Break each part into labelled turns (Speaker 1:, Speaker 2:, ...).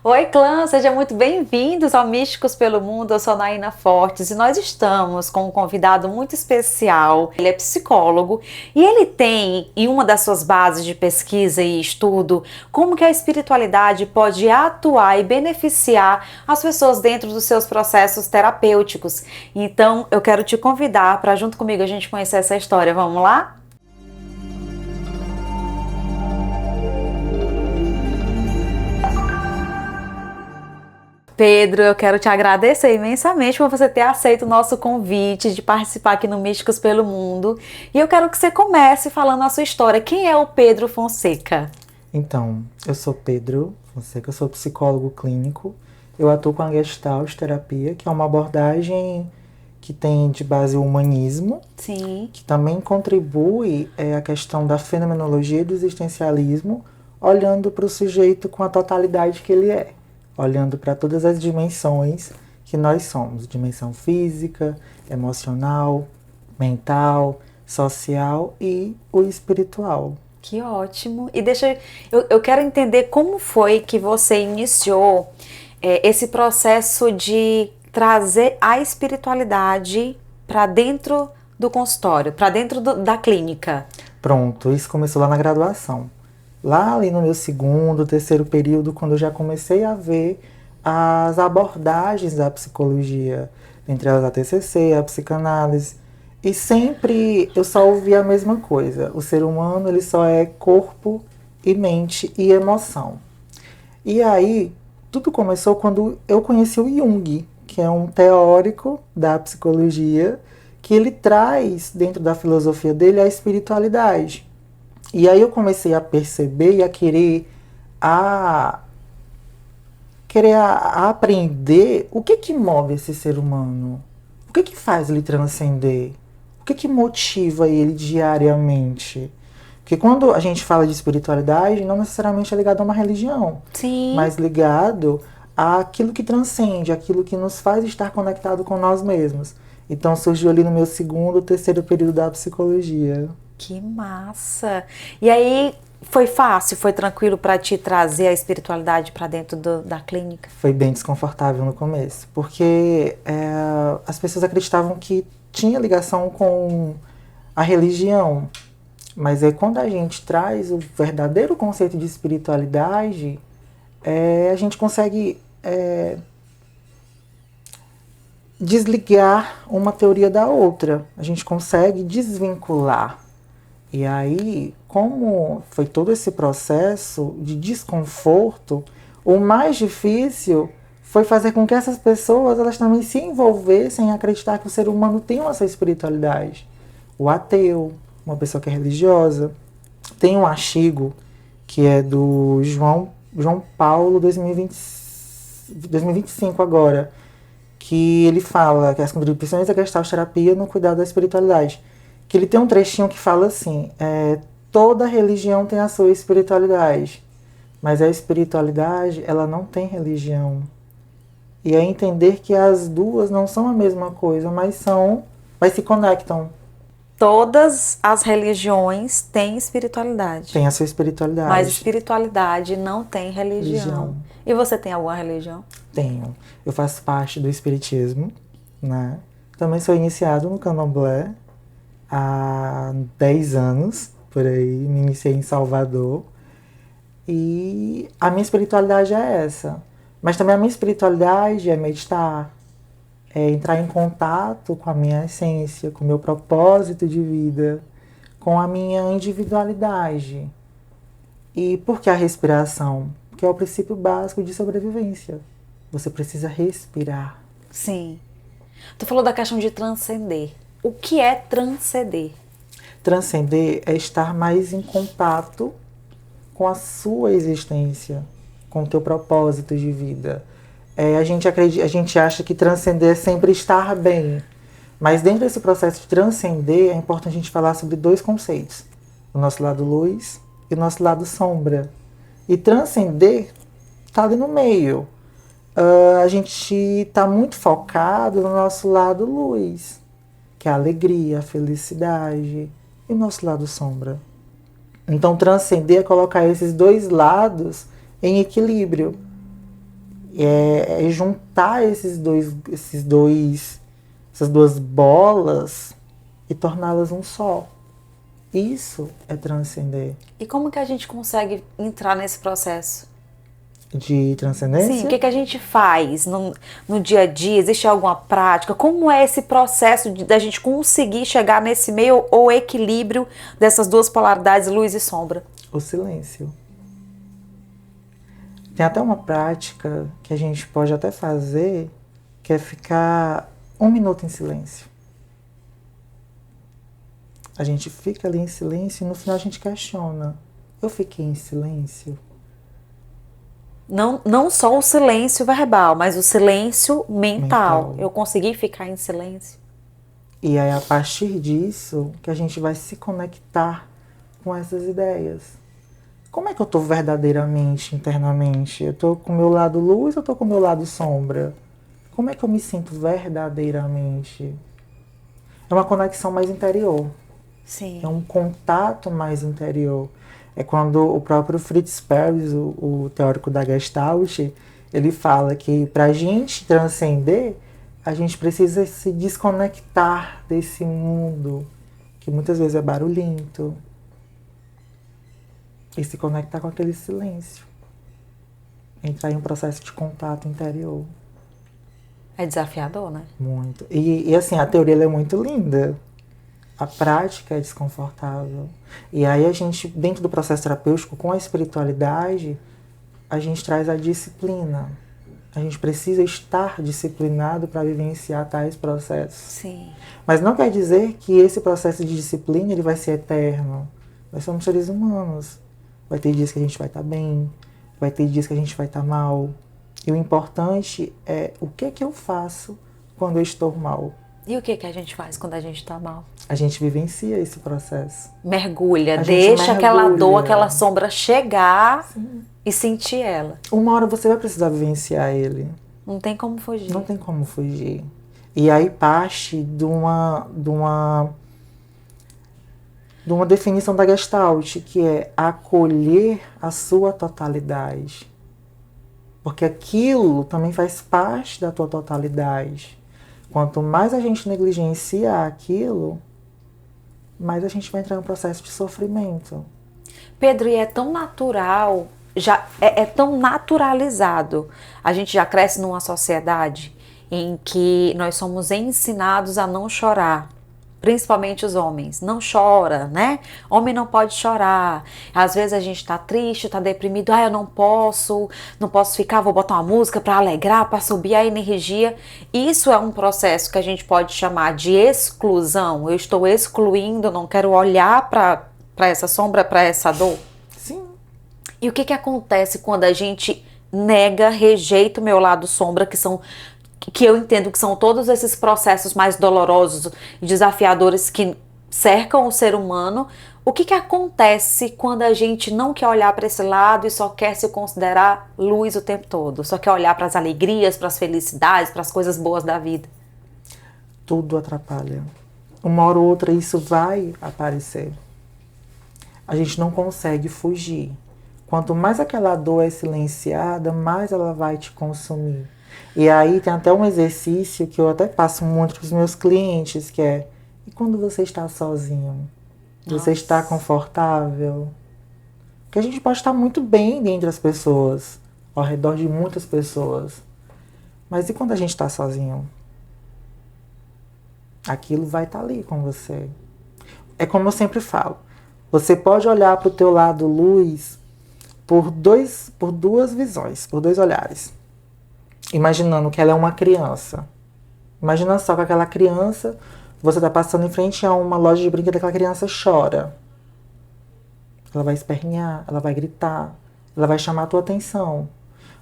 Speaker 1: Oi, clã, sejam muito bem-vindos ao Místicos pelo Mundo. Eu sou Naina Fortes e nós estamos com um convidado muito especial. Ele é psicólogo e ele tem, em uma das suas bases de pesquisa e estudo, como que a espiritualidade pode atuar e beneficiar as pessoas dentro dos seus processos terapêuticos. Então, eu quero te convidar para, junto comigo, a gente conhecer essa história. Vamos lá? Pedro, eu quero te agradecer imensamente por você ter aceito o nosso convite de participar aqui no Místicos pelo Mundo. E eu quero que você comece falando a sua história. Quem é o Pedro Fonseca?
Speaker 2: Então, eu sou Pedro Fonseca, eu sou psicólogo clínico. Eu atuo com a Gestalt terapia, que é uma abordagem que tem de base o humanismo,
Speaker 1: Sim.
Speaker 2: que também contribui a questão da fenomenologia e do existencialismo, olhando para o sujeito com a totalidade que ele é, olhando para todas as dimensões que nós somos, dimensão física, emocional, mental, social e o espiritual.
Speaker 1: Que ótimo. E eu quero entender como foi que você iniciou esse processo de trazer a espiritualidade para dentro do consultório, para dentro da clínica.
Speaker 2: Pronto, isso começou lá na graduação. Lá ali no meu segundo, terceiro período, quando eu já comecei a ver as abordagens da psicologia, entre elas a TCC, a psicanálise, e sempre eu só ouvia a mesma coisa. O ser humano, ele só é corpo e mente e emoção. E aí, tudo começou quando eu conheci o Jung, que é um teórico da psicologia, que ele traz dentro da filosofia dele a espiritualidade. E aí eu comecei a perceber e a querer aprender o que move esse ser humano, o que faz ele transcender, o que motiva ele diariamente. Porque quando a gente fala de espiritualidade, não necessariamente é ligado a uma religião,
Speaker 1: Sim.
Speaker 2: mas ligado àquilo que transcende, aquilo que nos faz estar conectado com nós mesmos. Então surgiu ali no meu segundo, terceiro período da psicologia.
Speaker 1: Que massa! E aí, foi fácil, foi tranquilo para te trazer a espiritualidade para dentro da clínica?
Speaker 2: Foi bem desconfortável no começo, porque as pessoas acreditavam que tinha ligação com a religião. Mas é quando a gente traz o verdadeiro conceito de espiritualidade, a gente consegue desligar uma teoria da outra. A gente consegue desvincular. E aí, como foi todo esse processo de desconforto, o mais difícil foi fazer com que essas pessoas elas também se envolvessem em acreditar que o ser humano tem uma sua espiritualidade. O ateu, uma pessoa que é religiosa. Tem um artigo que é do João Paulo 2025 agora, que ele fala que as contribuições da Gestalt terapia no cuidado da espiritualidade. Que ele tem um trechinho que fala assim, toda religião tem a sua espiritualidade, mas a espiritualidade, ela não tem religião. E é entender que as duas não são a mesma coisa, mas se conectam.
Speaker 1: Todas as religiões têm espiritualidade.
Speaker 2: Tem a sua espiritualidade.
Speaker 1: Mas espiritualidade não tem religião. E você tem alguma religião?
Speaker 2: Tenho. Eu faço parte do espiritismo, né? Também sou iniciado no candomblé há 10 anos, por aí. Me iniciei em Salvador. E a minha espiritualidade é essa. Mas também a minha espiritualidade é meditar, é entrar em contato com a minha essência, com o meu propósito de vida, com a minha individualidade. E por que a respiração? Porque é o princípio básico de sobrevivência. Você precisa respirar.
Speaker 1: Sim. Tu falou da questão de transcender. O que é transcender?
Speaker 2: Transcender é estar mais em contato com a sua existência, com o teu propósito de vida. A gente acha que transcender é sempre estar bem. Mas dentro desse processo de transcender, é importante a gente falar sobre dois conceitos. O nosso lado luz e o nosso lado sombra. E transcender está ali no meio. A gente está muito focado no nosso lado luz, que é a alegria, a felicidade, e o nosso lado sombra. Então transcender é colocar esses dois lados em equilíbrio. É juntar essas duas bolas e torná-las um só. Isso é transcender.
Speaker 1: E como que a gente consegue entrar nesse processo?
Speaker 2: De transcendência?
Speaker 1: Sim, o que a gente faz no dia a dia? Existe alguma prática? Como é esse processo da gente conseguir chegar nesse meio ou equilíbrio dessas duas polaridades, luz e sombra?
Speaker 2: O silêncio. Tem até uma prática que a gente pode até fazer, que é ficar 1 minuto em silêncio. A gente fica ali em silêncio e no final a gente questiona. Eu fiquei em silêncio?
Speaker 1: Não só o silêncio verbal, mas o silêncio mental. Eu consegui ficar em silêncio.
Speaker 2: E aí, a partir disso, que a gente vai se conectar com essas ideias. Como é que eu estou verdadeiramente, internamente? Eu estou com o meu lado luz ou estou com o meu lado sombra? Como é que eu me sinto verdadeiramente? É uma conexão mais interior.
Speaker 1: Sim.
Speaker 2: É um contato mais interior. É quando o próprio Fritz Perls, o teórico da Gestalt, ele fala que para a gente transcender, a gente precisa se desconectar desse mundo, que muitas vezes é barulhento, e se conectar com aquele silêncio. Entrar em um processo de contato interior.
Speaker 1: É desafiador, né?
Speaker 2: Muito. E assim, a teoria ela é muito linda. A prática é desconfortável. E aí a gente, dentro do processo terapêutico, com a espiritualidade, a gente traz a disciplina. A gente precisa estar disciplinado para vivenciar tais processos.
Speaker 1: Sim.
Speaker 2: Mas não quer dizer que esse processo de disciplina ele vai ser eterno. Nós somos seres humanos. Vai ter dias que a gente vai estar bem, vai ter dias que a gente vai estar mal. E o importante é o que eu faço quando eu estou mal.
Speaker 1: E o que a gente faz quando a gente tá mal?
Speaker 2: A gente vivencia esse processo.
Speaker 1: Mergulha, deixa aquela dor, aquela sombra chegar.
Speaker 2: Sim.
Speaker 1: E sentir ela.
Speaker 2: Uma hora você vai precisar vivenciar ele.
Speaker 1: Não tem como fugir.
Speaker 2: Não tem como fugir. E aí parte de uma definição da Gestalt, que é acolher a sua totalidade. Porque aquilo também faz parte da tua totalidade. Quanto mais a gente negligencia aquilo, mais a gente vai entrar em um processo de sofrimento.
Speaker 1: Pedro, e é tão natural, já é tão naturalizado. A gente já cresce numa sociedade em que nós somos ensinados a não chorar. Principalmente os homens, não chora, né? Homem não pode chorar. Às vezes a gente tá triste, tá deprimido. Eu não posso ficar, vou botar uma música para alegrar, para subir a energia. Isso é um processo que a gente pode chamar de exclusão. Eu estou excluindo, não quero olhar para essa sombra, para essa dor.
Speaker 2: Sim.
Speaker 1: E o que acontece quando a gente nega, rejeita o meu lado sombra, que eu entendo que são todos esses processos mais dolorosos e desafiadores que cercam o ser humano. O que acontece quando a gente não quer olhar para esse lado e só quer se considerar luz o tempo todo? Só quer olhar para as alegrias, para as felicidades, para as coisas boas da vida?
Speaker 2: Tudo atrapalha. Uma hora ou outra isso vai aparecer. A gente não consegue fugir. Quanto mais aquela dor é silenciada, mais ela vai te consumir. E aí tem até um exercício que eu até passo muito para os meus clientes, que é: e quando você está sozinho? Você está confortável? Porque a gente pode estar muito bem dentre as pessoas, ao redor de muitas pessoas. Mas e quando a gente está sozinho? Aquilo vai estar ali com você. É como eu sempre falo. Você pode olhar para o teu lado luz por duas visões, por dois olhares. Imaginando que ela é uma criança. Imagina só que aquela criança, você está passando em frente a uma loja de brinquedos, aquela criança chora. Ela vai espernear, ela vai gritar, ela vai chamar a tua atenção.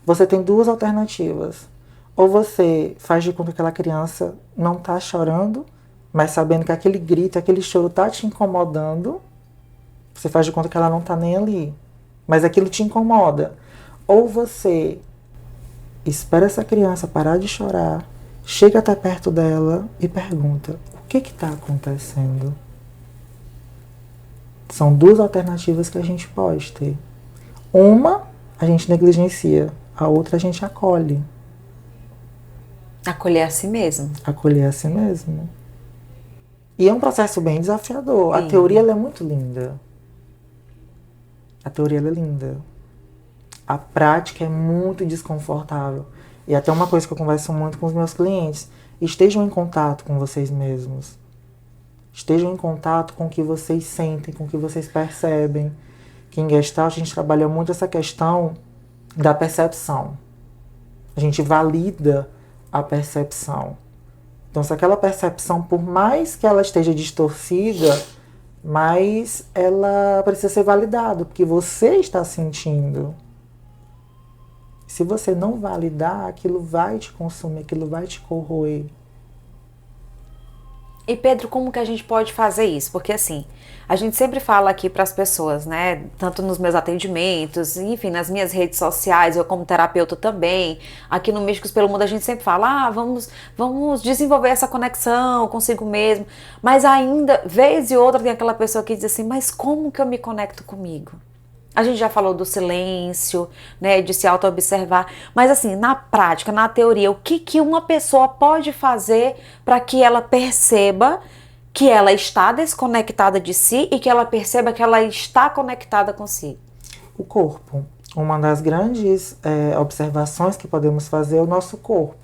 Speaker 2: Você tem duas alternativas. Ou você faz de conta que aquela criança não está chorando, mas sabendo que aquele grito, aquele choro está te incomodando. Você faz de conta que ela não está nem ali, mas aquilo te incomoda. Ou você espera essa criança parar de chorar, chega até perto dela e pergunta: o que está acontecendo? São duas alternativas que a gente pode ter. Uma, a gente negligencia. a outra a gente acolhe.
Speaker 1: Acolher a si mesmo.
Speaker 2: Acolher a si mesmo. E é um processo bem desafiador.
Speaker 1: Sim.
Speaker 2: A teoria ela é muito linda. A teoria ela é linda. A prática é muito desconfortável. E até uma coisa que eu converso muito com os meus clientes. Estejam em contato com vocês mesmos. Estejam em contato com o que vocês sentem, com o que vocês percebem. Que em Gestalt a gente trabalha muito essa questão da percepção. A gente valida a percepção. Então, se aquela percepção, por mais que ela esteja distorcida, mas ela precisa ser validada, porque você está sentindo. Se você não validar, aquilo vai te consumir, aquilo vai te corroer.
Speaker 1: E Pedro, como que a gente pode fazer isso? Porque assim, a gente sempre fala aqui para as pessoas, né? Tanto nos meus atendimentos, enfim, nas minhas redes sociais, eu como terapeuta também, aqui no Místicos pelo Mundo a gente sempre fala, vamos desenvolver essa conexão consigo mesmo. Mas ainda, vez e outra, tem aquela pessoa que diz assim, mas como que eu me conecto comigo? A gente já falou do silêncio, né, de se auto-observar, mas assim, na prática, na teoria, o que uma pessoa pode fazer para que ela perceba que ela está desconectada de si e que ela perceba que ela está conectada consigo?
Speaker 2: O corpo. Uma das grandes observações que podemos fazer é o nosso corpo.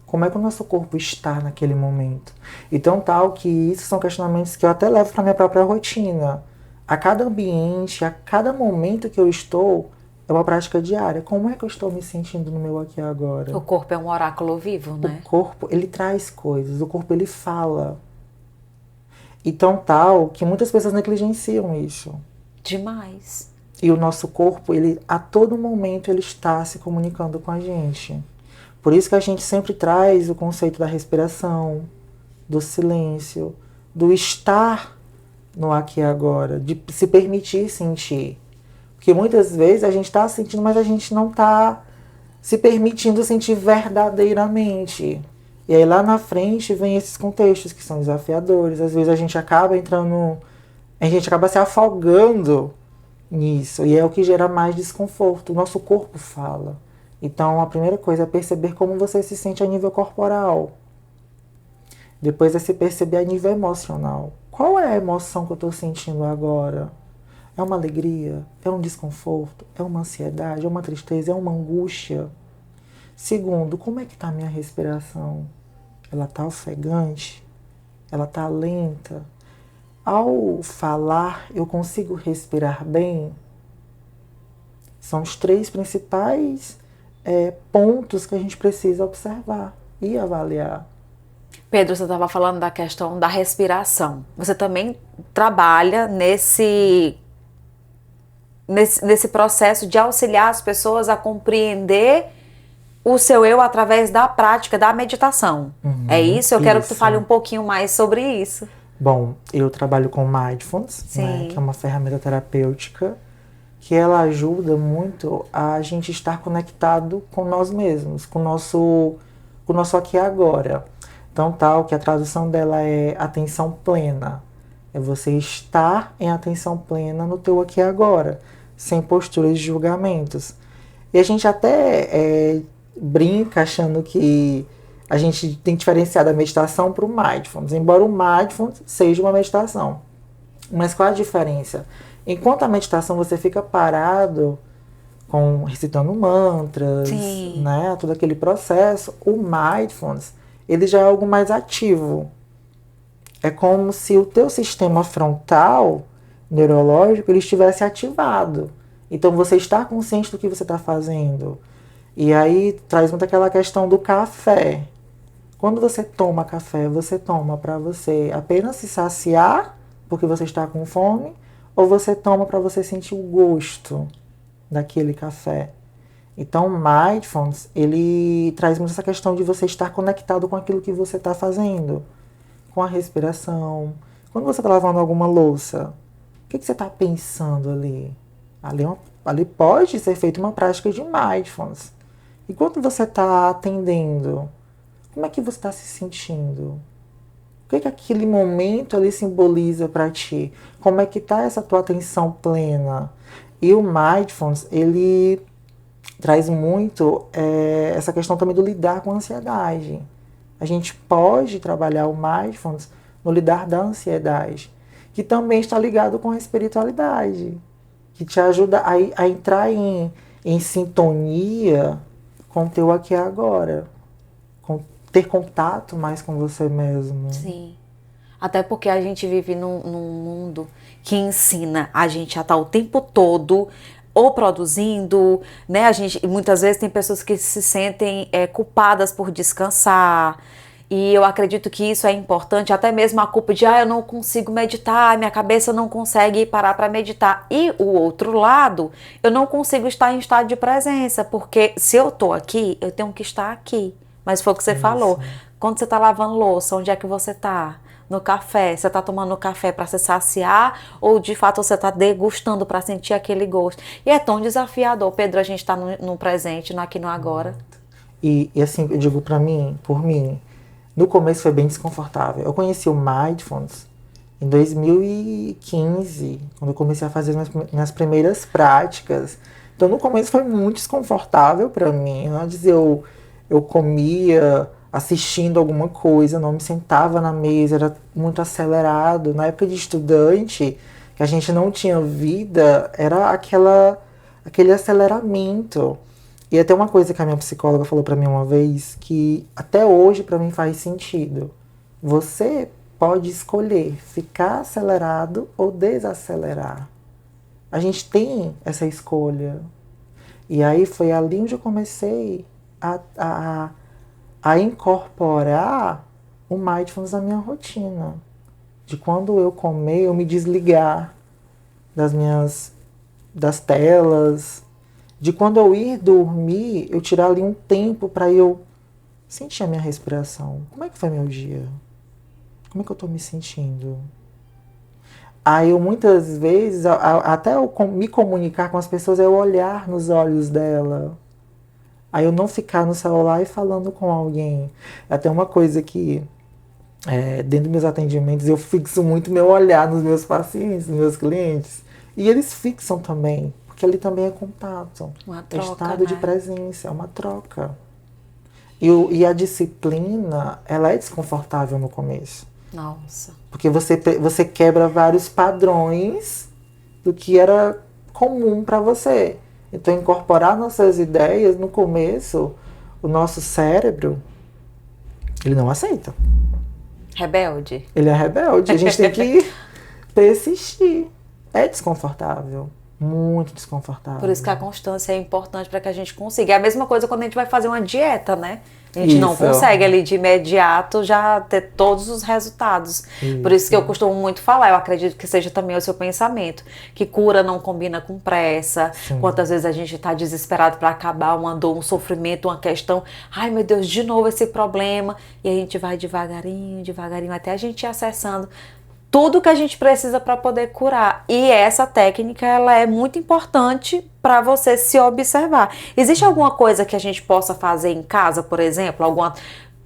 Speaker 2: Como é que o nosso corpo está naquele momento? Então, tal que isso são questionamentos que eu até levo para minha própria rotina. A cada ambiente, a cada momento que eu estou, é uma prática diária. Como é que eu estou me sentindo no meu aqui e agora?
Speaker 1: O corpo é um oráculo vivo, né?
Speaker 2: O corpo, ele traz coisas, o corpo, ele fala. Então, tal que muitas pessoas negligenciam isso.
Speaker 1: Demais.
Speaker 2: E o nosso corpo, ele a todo momento, ele está se comunicando com a gente. Por isso que a gente sempre traz o conceito da respiração, do silêncio, do estar no aqui e agora, de se permitir sentir. Porque muitas vezes a gente está sentindo, mas a gente não está se permitindo sentir verdadeiramente. E aí lá na frente vem esses contextos que são desafiadores. Às vezes a gente acaba entrando, a gente acaba se afogando nisso. E é o que gera mais desconforto. O nosso corpo fala. Então a primeira coisa é perceber como você se sente a nível corporal. Depois é se perceber a nível emocional. Qual é a emoção que eu estou sentindo agora? É uma alegria? É um desconforto? É uma ansiedade? É uma tristeza? É uma angústia? Segundo, como é que está a minha respiração? Ela está ofegante? Ela está lenta? Ao falar, eu consigo respirar bem? São os 3 principais pontos que a gente precisa observar e avaliar.
Speaker 1: Pedro, você estava falando da questão da respiração. Você também trabalha nesse processo de auxiliar as pessoas a compreender o seu eu através da prática da meditação. É isso? Eu quero que tu fale um pouquinho mais sobre isso.
Speaker 2: Bom, eu trabalho com Mindfulness, né, que é uma ferramenta terapêutica que ela ajuda muito a gente estar conectado com nós mesmos, com o nosso aqui e agora. Então, tal que a tradução dela é atenção plena. É você estar em atenção plena no teu aqui e agora, sem posturas de julgamentos. E a gente até brinca achando que a gente tem diferenciado a meditação para o Mindfulness, embora o Mindfulness seja uma meditação. Mas qual a diferença? Enquanto a meditação você fica parado, recitando mantras, né, todo aquele processo, o Mindfulness ele já é algo mais ativo. É como se o teu sistema frontal neurológico ele estivesse ativado. Então você está consciente do que você está fazendo. E aí traz muito aquela questão do café. Quando você toma café, você toma para você apenas se saciar porque você está com fome, ou você toma para você sentir o gosto daquele café. Então, o Mindfulness, ele traz muito essa questão de você estar conectado com aquilo que você está fazendo, com a respiração. Quando você está lavando alguma louça, o que você está pensando ali? Ali pode ser feita uma prática de Mindfulness. E quando você está atendendo, como é que você está se sentindo? O que aquele momento ali simboliza para ti? Como é que está essa tua atenção plena? E o Mindfulness, ele traz muito essa questão também do lidar com a ansiedade. A gente pode trabalhar o mindfulness no lidar da ansiedade, que também está ligado com a espiritualidade, que te ajuda a entrar em sintonia com o teu aqui e agora, ter contato mais com você mesmo.
Speaker 1: Sim. Até porque a gente vive num mundo que ensina a gente a estar o tempo todo ou produzindo, né? A gente, muitas vezes tem pessoas que se sentem culpadas por descansar. E eu acredito que isso é importante, até mesmo a culpa de eu não consigo meditar, minha cabeça não consegue parar para meditar. E o outro lado, eu não consigo estar em estado de presença, porque se eu tô aqui, eu tenho que estar aqui. Mas foi o que você falou. Quando você tá lavando louça, onde é que você tá? No café, você tá tomando café para se saciar ou de fato você tá degustando para sentir aquele gosto? E é tão desafiador, Pedro, a gente tá no presente, no aqui no agora.
Speaker 2: E assim, eu digo por mim, no começo foi bem desconfortável. Eu conheci o Mindfulness em 2015, quando eu comecei a fazer minhas primeiras práticas. Então no começo foi muito desconfortável para mim. Antes eu comia assistindo alguma coisa, não me sentava na mesa, era muito acelerado. Na época de estudante, que a gente não tinha vida, era aquele aceleramento. E até uma coisa que a minha psicóloga falou pra mim uma vez, que até hoje pra mim faz sentido. Você pode escolher ficar acelerado ou desacelerar. A gente tem essa escolha. E aí foi ali onde eu comecei a incorporar o mindfulness na minha rotina. De quando eu comer, eu me desligar das telas. De quando eu ir dormir, eu tirar ali um tempo para eu sentir a minha respiração. Como é que foi meu dia? Como é que eu tô me sentindo? Aí eu muitas vezes, até eu me comunicar com as pessoas, é eu olhar nos olhos dela. Aí eu não ficar no celular e falando com alguém. Até uma coisa que, dentro dos meus atendimentos, eu fixo muito meu olhar nos meus pacientes, nos meus clientes. E eles fixam também, porque ali também é contato.
Speaker 1: Uma troca,
Speaker 2: é estado de
Speaker 1: né?
Speaker 2: presença, é uma troca. E a disciplina, ela é desconfortável no começo.
Speaker 1: Nossa.
Speaker 2: Porque você quebra vários padrões do que era comum para você. Então, incorporar nossas ideias, no começo, o nosso cérebro, ele não aceita.
Speaker 1: Rebelde?
Speaker 2: Ele é rebelde. A gente tem que persistir. É desconfortável. Muito desconfortável.
Speaker 1: Por isso que a constância é importante para que a gente consiga. É a mesma coisa quando a gente vai fazer uma dieta, né? A gente não consegue ali de imediato já ter todos os resultados. Por isso que eu costumo muito falar, eu acredito que seja também o seu pensamento, que cura não combina com pressa.
Speaker 2: Sim.
Speaker 1: Quantas vezes a gente está desesperado para acabar uma dor, um sofrimento, uma questão. Ai, meu Deus, de novo esse problema. E a gente vai devagarinho, devagarinho, até a gente ir acessando tudo que a gente precisa para poder curar. E essa técnica, ela é muito importante para você se observar. Existe alguma coisa que a gente possa fazer em casa, por exemplo?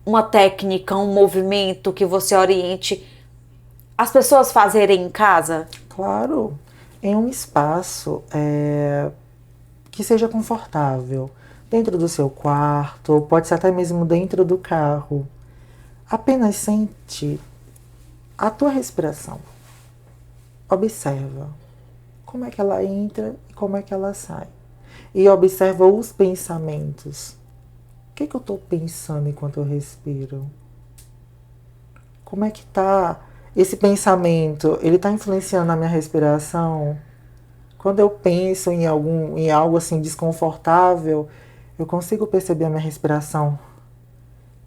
Speaker 1: Uma técnica, um movimento que você oriente as pessoas fazerem em casa?
Speaker 2: Claro. Em um espaço que seja confortável. Dentro do seu quarto, pode ser até mesmo dentro do carro. Apenas sente a tua respiração. Observa como é que ela entra e como é que ela sai. E observa os pensamentos. O que eu estou pensando enquanto eu respiro? Como é que está esse pensamento? Ele está influenciando a minha respiração? Quando eu penso em algo assim desconfortável, eu consigo perceber a minha respiração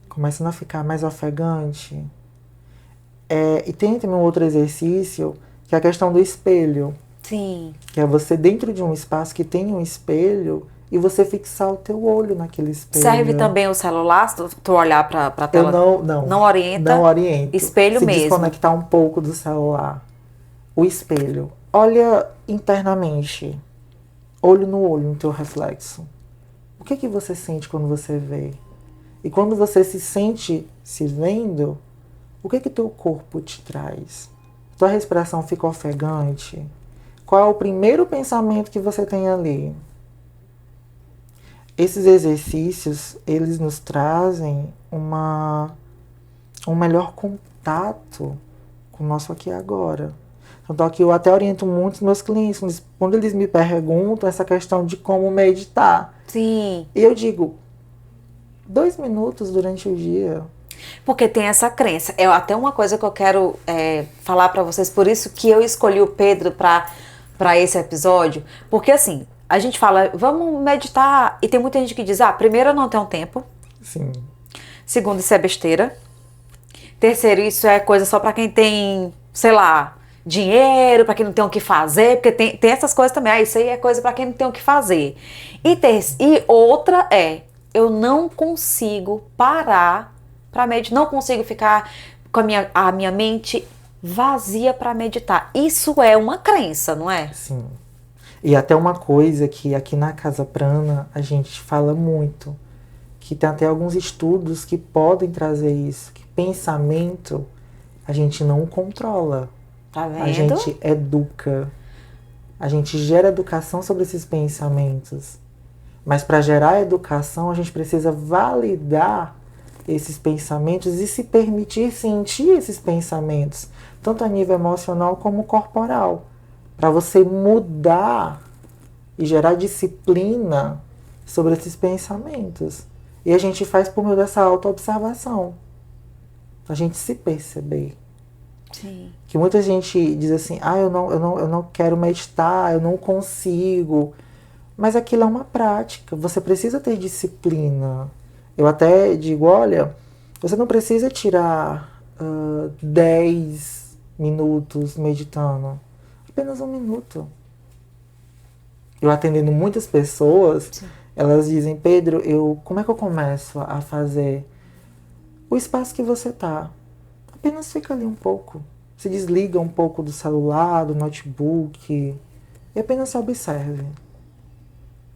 Speaker 2: começando a ficar mais ofegante. E tem também um outro exercício, que é a questão do espelho.
Speaker 1: Sim.
Speaker 2: Que é você dentro de um espaço que tem um espelho e você fixar o teu olho naquele espelho.
Speaker 1: Serve também o celular, se tu olhar para a tela?
Speaker 2: Eu
Speaker 1: não orienta?
Speaker 2: Não oriento.
Speaker 1: Espelho
Speaker 2: se
Speaker 1: mesmo.
Speaker 2: Desconectar um pouco do celular. O espelho. Olha internamente. Olho no olho, no teu reflexo. O que você sente quando você vê? E quando você se sente se vendo, o que teu corpo te traz? Tua respiração fica ofegante? Qual é o primeiro pensamento que você tem ali? esses exercícios, eles nos trazem um melhor contato com o nosso aqui e agora. Então, aqui eu até oriento muito os meus clientes, quando eles me perguntam essa questão de como meditar.
Speaker 1: Sim.
Speaker 2: E eu digo, 2 minutos durante o dia.
Speaker 1: Porque tem essa crença. É até uma coisa que eu quero falar pra vocês, por isso que eu escolhi o Pedro pra esse episódio. Porque assim, a gente fala, vamos meditar, e tem muita gente que diz, primeiro eu não tenho tempo.
Speaker 2: Sim.
Speaker 1: Segundo, isso é besteira. Terceiro, isso é coisa só pra quem tem, sei lá, dinheiro, pra quem não tem o que fazer, porque tem essas coisas também. Isso aí é coisa pra quem não tem o que fazer. E outra eu não consigo parar pra meditar, não consigo ficar com a minha mente vazia pra meditar. Isso é uma crença, não é?
Speaker 2: Sim. E até uma coisa que aqui na Casa Prana a gente fala muito, que tem até alguns estudos que podem trazer isso, que pensamento a gente não controla.
Speaker 1: Tá vendo?
Speaker 2: A gente educa. A gente gera educação sobre esses pensamentos. Mas para gerar educação, a gente precisa validar esses pensamentos e se permitir sentir esses pensamentos, tanto a nível emocional como corporal, para você mudar e gerar disciplina sobre esses pensamentos. E a gente faz por meio dessa autoobservação, a gente se perceber.
Speaker 1: Sim.
Speaker 2: Que muita gente diz assim, eu não quero meditar, eu não consigo. Mas aquilo é uma prática, você precisa ter disciplina. Eu até digo, olha, você não precisa tirar 10 minutos meditando. Apenas 1 minuto. Eu atendendo muitas pessoas, sim, elas dizem, Pedro, como é que eu começo a fazer? O espaço que você tá, apenas fica ali um pouco. Se desliga um pouco do celular, do notebook e apenas se observe.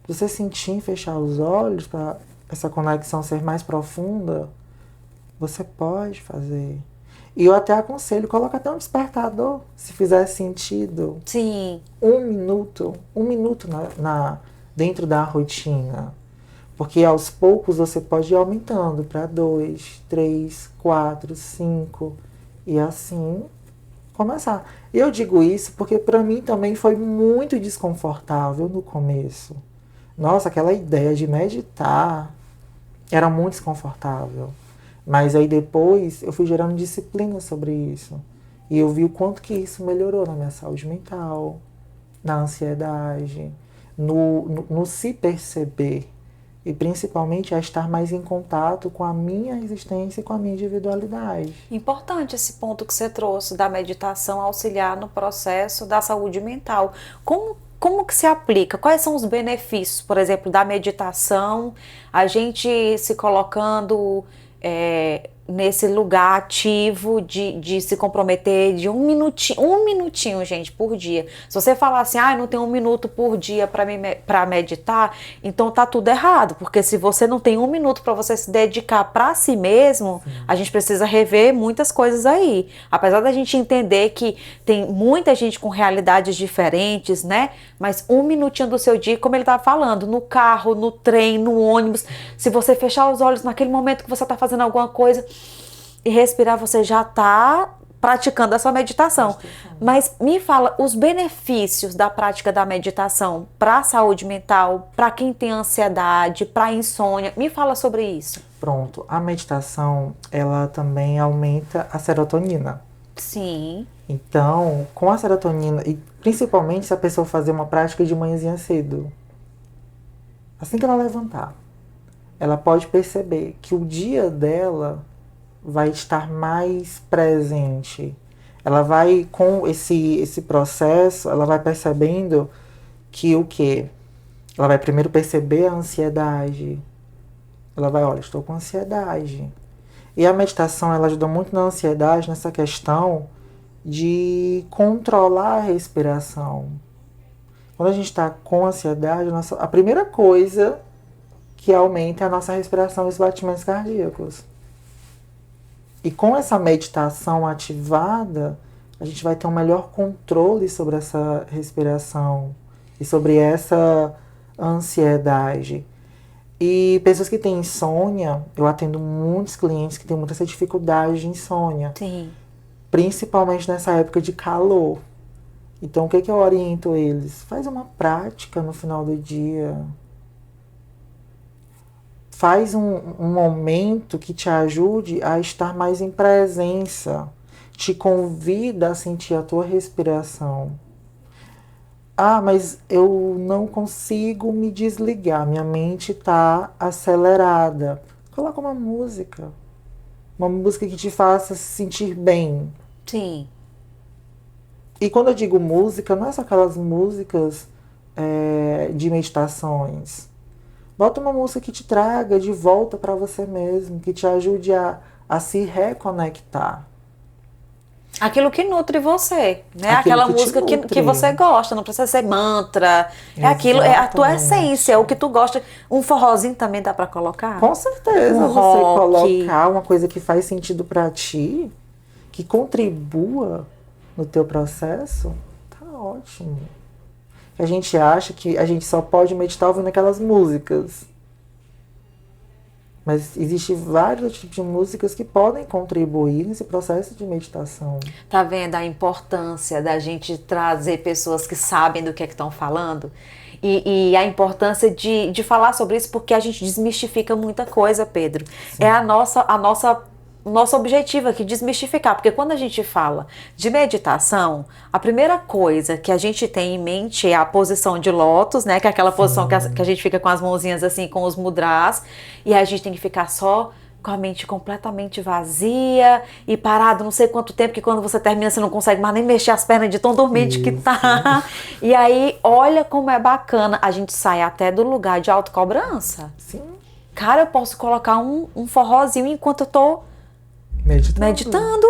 Speaker 2: Se você sentir em fechar os olhos para essa conexão ser mais profunda, você pode fazer. E eu até aconselho, coloca até um despertador, se fizer sentido.
Speaker 1: Sim.
Speaker 2: 1 minuto dentro da rotina. Porque aos poucos você pode ir aumentando para 2, 3, 4, 5 e assim começar. Eu digo isso porque para mim também foi muito desconfortável no começo. Nossa, aquela ideia de meditar era muito desconfortável. Mas aí depois eu fui gerando disciplina sobre isso. E eu vi o quanto que isso melhorou na minha saúde mental, na ansiedade, no se perceber. E principalmente a estar mais em contato com a minha existência e com a minha individualidade.
Speaker 1: Importante esse ponto que você trouxe da meditação auxiliar no processo da saúde mental. Como que se aplica? Quais são os benefícios, por exemplo, da meditação? A gente se colocando nesse lugar ativo de se comprometer de 1 minutinho, gente, por dia. Se você falar assim, não tenho 1 minuto por dia para meditar, então tá tudo errado, porque se você não tem 1 minuto para você se dedicar para si mesmo, sim, a gente precisa rever muitas coisas aí. Apesar da gente entender que tem muita gente com realidades diferentes, né? Mas 1 minutinho do seu dia, como ele tá falando, no carro, no trem, no ônibus, se você fechar os olhos naquele momento que você tá fazendo alguma coisa e respirar, você já tá praticando a sua meditação. Mas me fala os benefícios da prática da meditação para a saúde mental, para quem tem ansiedade, para insônia. Me fala sobre isso.
Speaker 2: Pronto, a meditação, ela também aumenta a serotonina.
Speaker 1: Sim.
Speaker 2: Então, com a serotonina, e principalmente se a pessoa fazer uma prática de manhãzinha cedo, assim que ela levantar, ela pode perceber que o dia dela vai estar mais presente. Ela vai, com esse processo, ela vai percebendo que o quê? Ela vai primeiro perceber a ansiedade. Ela vai, olha, estou com ansiedade. E a meditação, ela ajuda muito na ansiedade, nessa questão de controlar a respiração. Quando a gente está com ansiedade, a primeira coisa que aumenta é a nossa respiração e os batimentos cardíacos. E com essa meditação ativada, a gente vai ter um melhor controle sobre essa respiração e sobre essa ansiedade. E pessoas que têm insônia, eu atendo muitos clientes que têm muita essa dificuldade de insônia,
Speaker 1: Sim.
Speaker 2: principalmente nessa época de calor. Então, o que que eu oriento eles? Faz uma prática no final do dia. Faz um momento que te ajude a estar mais em presença. Te convida a sentir a tua respiração. Ah, mas eu não consigo me desligar. Minha mente está acelerada. Coloca uma música. Uma música que te faça se sentir bem.
Speaker 1: Sim.
Speaker 2: E quando eu digo música, não é só aquelas músicas de meditações. Bota uma música que te traga de volta para você mesmo, que te ajude a se reconectar.
Speaker 1: Aquilo que nutre você, né?
Speaker 2: Aquilo
Speaker 1: Aquela
Speaker 2: que te
Speaker 1: música que
Speaker 2: nutre.
Speaker 1: você gosta, não precisa ser mantra. É aquilo, é a tua
Speaker 2: Exatamente.
Speaker 1: essência, é o que tu gosta. Um forrozinho também dá pra colocar?
Speaker 2: Com certeza,
Speaker 1: Um
Speaker 2: você
Speaker 1: rock.
Speaker 2: colocar uma coisa que faz sentido para ti, que contribua no teu processo, tá ótimo. A gente acha que a gente só pode meditar ouvindo aquelas músicas. Mas existem vários tipos de músicas que podem contribuir nesse processo de meditação.
Speaker 1: Tá vendo a importância da gente trazer pessoas que sabem do que é que estão falando? E a importância de falar sobre isso, porque a gente desmistifica muita coisa, Pedro.
Speaker 2: Sim.
Speaker 1: É o nosso objetivo aqui, desmistificar. Porque quando a gente fala de meditação, a primeira coisa que a gente tem em mente é a posição de lótus, né? Que é aquela posição que a gente fica com as mãozinhas assim, com os mudras. E a gente tem que ficar só com a mente completamente vazia e parado não sei quanto tempo, que quando você termina você não consegue mais nem mexer as pernas de tão dormente que tá. E aí, olha como é bacana, a gente sai até do lugar de autocobrança.
Speaker 2: Sim.
Speaker 1: Cara, eu posso colocar um forrozinho enquanto eu tô meditando.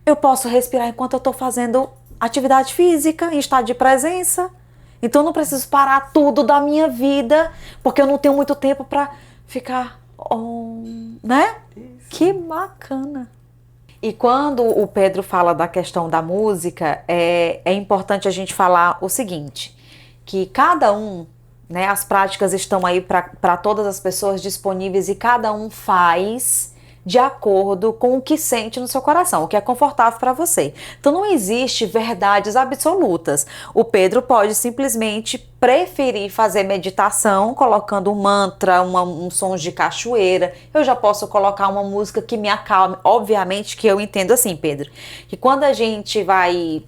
Speaker 1: Eu posso respirar enquanto eu tô fazendo atividade física, em estado de presença. Então eu não preciso parar tudo da minha vida, porque eu não tenho muito tempo pra ficar né?
Speaker 2: Isso.
Speaker 1: Que bacana. E quando o Pedro fala da questão da música, é importante a gente falar o seguinte, que cada um, né, as práticas estão aí para todas as pessoas disponíveis e cada um faz de acordo com o que sente no seu coração, o que é confortável para você. Então não existe verdades absolutas. O Pedro pode simplesmente preferir fazer meditação colocando um mantra, um som de cachoeira. Eu já posso colocar uma música que me acalme. Obviamente que eu entendo assim, Pedro, que quando a gente vai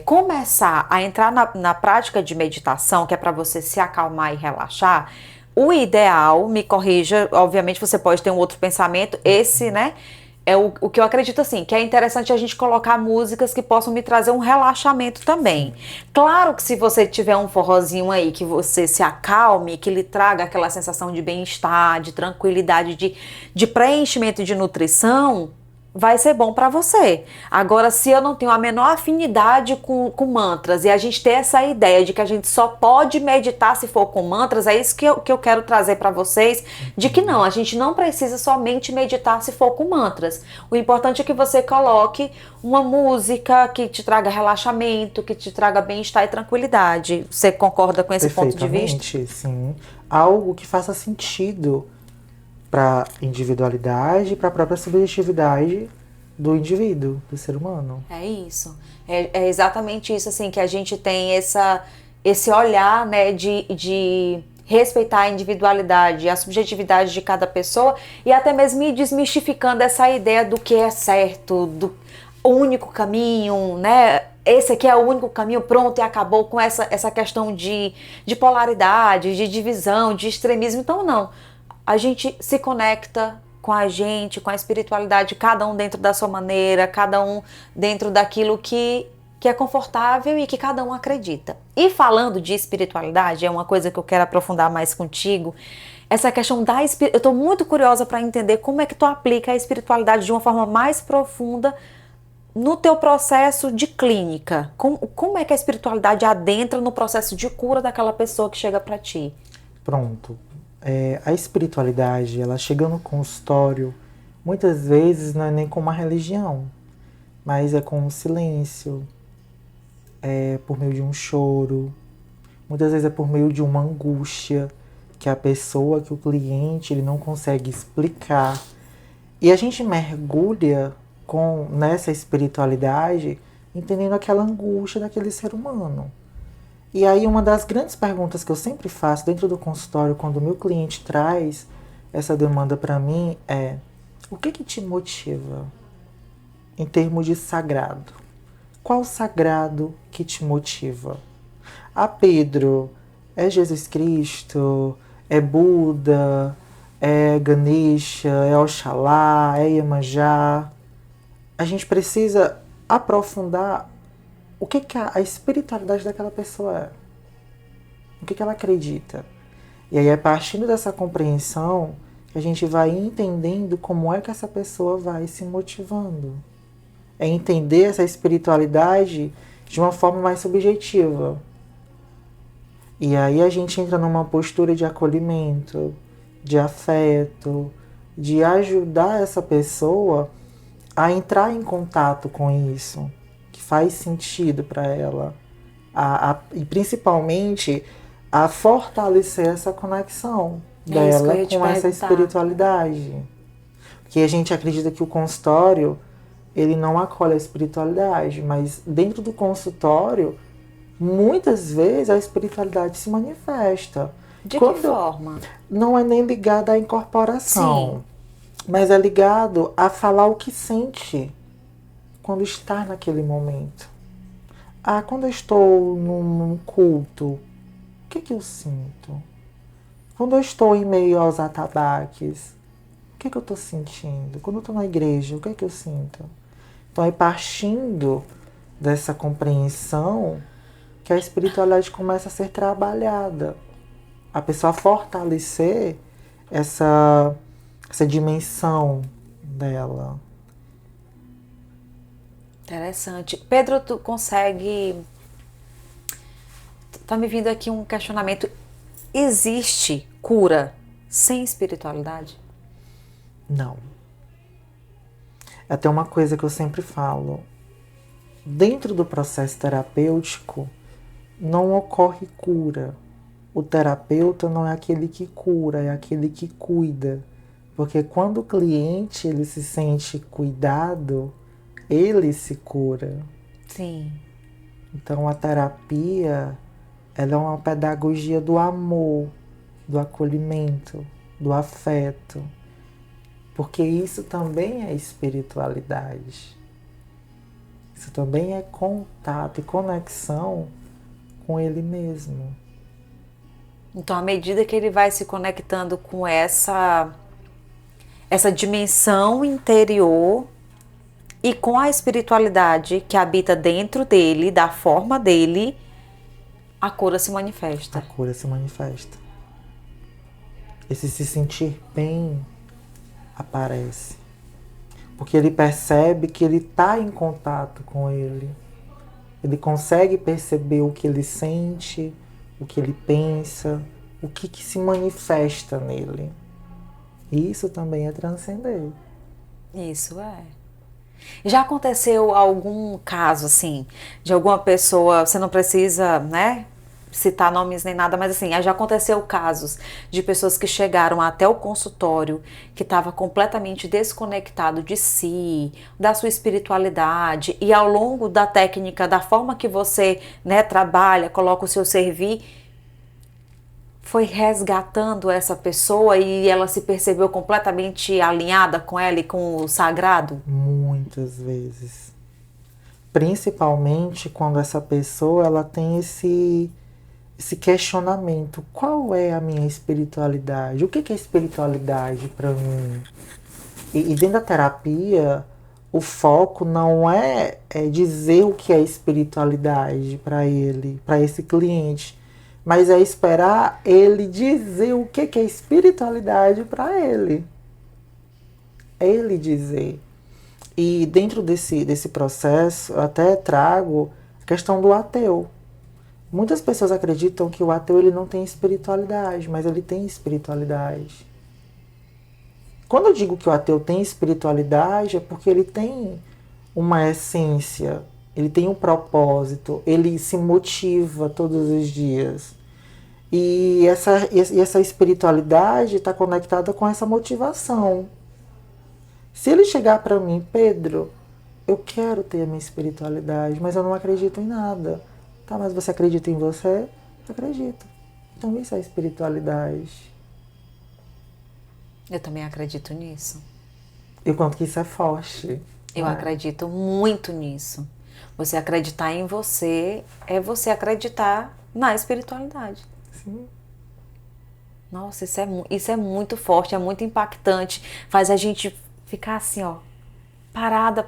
Speaker 1: começar a entrar na prática de meditação, que é para você se acalmar e relaxar, o ideal, me corrija, obviamente você pode ter um outro pensamento, esse, né, é o que eu acredito assim, que é interessante a gente colocar músicas que possam me trazer um relaxamento também. Claro que se você tiver um forrozinho aí que você se acalme, que lhe traga aquela sensação de bem-estar, de tranquilidade, de preenchimento e de nutrição, vai ser bom para você. Agora, se eu não tenho a menor afinidade com mantras e a gente ter essa ideia de que a gente só pode meditar se for com mantras, é isso que eu quero trazer para vocês, de que não, a gente não precisa somente meditar se for com mantras. O importante é que você coloque uma música que te traga relaxamento, que te traga bem-estar e tranquilidade. Você concorda com esse ponto de vista?
Speaker 2: Perfeitamente, sim. Algo que faça sentido para individualidade e para a própria subjetividade do indivíduo, do ser humano.
Speaker 1: É isso. É exatamente isso, assim, que a gente tem esse olhar, né, de respeitar a individualidade, a subjetividade de cada pessoa e até mesmo ir desmistificando essa ideia do que é certo, do único caminho, né? Esse aqui é o único caminho, pronto, e acabou com essa questão de polaridade, de divisão, de extremismo. Então, não. A gente se conecta com a gente, com a espiritualidade, cada um dentro da sua maneira, cada um dentro daquilo que é confortável e que cada um acredita. E falando de espiritualidade, é uma coisa que eu quero aprofundar mais contigo, essa questão da espiritualidade. Eu estou muito curiosa para entender como é que tu aplica a espiritualidade de uma forma mais profunda no teu processo de clínica. Como é que a espiritualidade adentra no processo de cura daquela pessoa que chega para ti?
Speaker 2: Pronto. A espiritualidade, ela chega no consultório, muitas vezes não é nem com uma religião, mas é com um silêncio, é por meio de um choro, muitas vezes é por meio de uma angústia, que a pessoa, que o cliente, ele não consegue explicar. E a gente mergulha nessa espiritualidade, entendendo aquela angústia daquele ser humano. E aí uma das grandes perguntas que eu sempre faço dentro do consultório, quando o meu cliente traz essa demanda para mim, é: o que te motiva em termos de sagrado? Qual o sagrado que te motiva? Ah, Pedro, é Jesus Cristo, é Buda, é Ganesha, é Oxalá, é Iemanjá. A gente precisa aprofundar o que a espiritualidade daquela pessoa é. O que ela acredita. E aí, a partir dessa compreensão, a gente vai entendendo como é que essa pessoa vai se motivando. É entender essa espiritualidade de uma forma mais subjetiva. E aí a gente entra numa postura de acolhimento, de afeto, de ajudar essa pessoa a entrar em contato com isso, que faz sentido para ela. E principalmente a fortalecer essa conexão dela com essa espiritualidade. Porque a gente acredita que o consultório, ele não acolhe a espiritualidade, mas dentro do consultório, muitas vezes a espiritualidade se manifesta.
Speaker 1: De que forma?
Speaker 2: Não é nem ligada à incorporação, mas é ligado a falar o que sente quando está naquele momento. Ah, quando eu estou num culto, o que eu sinto? Quando eu estou em meio aos atabaques, o que eu estou sentindo? Quando eu estou na igreja, o que eu sinto? Então, é partindo dessa compreensão que a espiritualidade começa a ser trabalhada. A pessoa fortalecer essa dimensão dela.
Speaker 1: Interessante. Pedro, tu consegue... Tá me vindo aqui um questionamento. Existe cura sem espiritualidade?
Speaker 2: Não. É até uma coisa que eu sempre falo. Dentro do processo terapêutico, não ocorre cura. O terapeuta não é aquele que cura, é aquele que cuida. Porque quando o cliente ele se sente cuidado, ele se cura.
Speaker 1: Sim.
Speaker 2: Então a terapia, ela é uma pedagogia do amor, do acolhimento, do afeto. Porque isso também é espiritualidade. Isso também é contato e conexão com ele mesmo.
Speaker 1: Então, à medida que ele vai se conectando com essa dimensão interior e com a espiritualidade que habita dentro dele, da forma dele, a cura se manifesta.
Speaker 2: A cura se manifesta. Esse se sentir bem aparece. Porque ele percebe que ele está em contato com ele. Ele consegue perceber o que ele sente, o que ele pensa, o que se manifesta nele. E isso também é transcender.
Speaker 1: Isso é. Já aconteceu algum caso, assim, de alguma pessoa, você não precisa, né, citar nomes nem nada, mas assim, já aconteceu casos de pessoas que chegaram até o consultório que estava completamente desconectado de si, da sua espiritualidade, e ao longo da técnica, da forma que você, né, trabalha, coloca o seu servir, foi resgatando essa pessoa e ela se percebeu completamente alinhada com ela e com o sagrado?
Speaker 2: Muitas vezes. Principalmente quando essa pessoa ela tem esse questionamento. Qual é a minha espiritualidade? O que é espiritualidade para mim? E dentro da terapia, o foco não é dizer o que é espiritualidade para ele, para esse cliente, mas é esperar ele dizer o que é espiritualidade para ele. É ele dizer. E dentro desse processo, eu até trago a questão do ateu. Muitas pessoas acreditam que o ateu ele não tem espiritualidade, mas ele tem espiritualidade. Quando eu digo que o ateu tem espiritualidade, é porque ele tem uma essência, ele tem um propósito, ele se motiva todos os dias. E essa espiritualidade está conectada com essa motivação. Se ele chegar para mim, Pedro, eu quero ter a minha espiritualidade, mas eu não acredito em nada. Tá, mas você acredita em você? Eu acredito. Então isso é espiritualidade.
Speaker 1: Eu também acredito nisso.
Speaker 2: E o quanto que isso é forte.
Speaker 1: Eu acredito muito nisso. Você acreditar em você é você acreditar na espiritualidade.
Speaker 2: Sim.
Speaker 1: Nossa, isso é muito forte, é muito impactante. Faz a gente ficar assim, ó, parada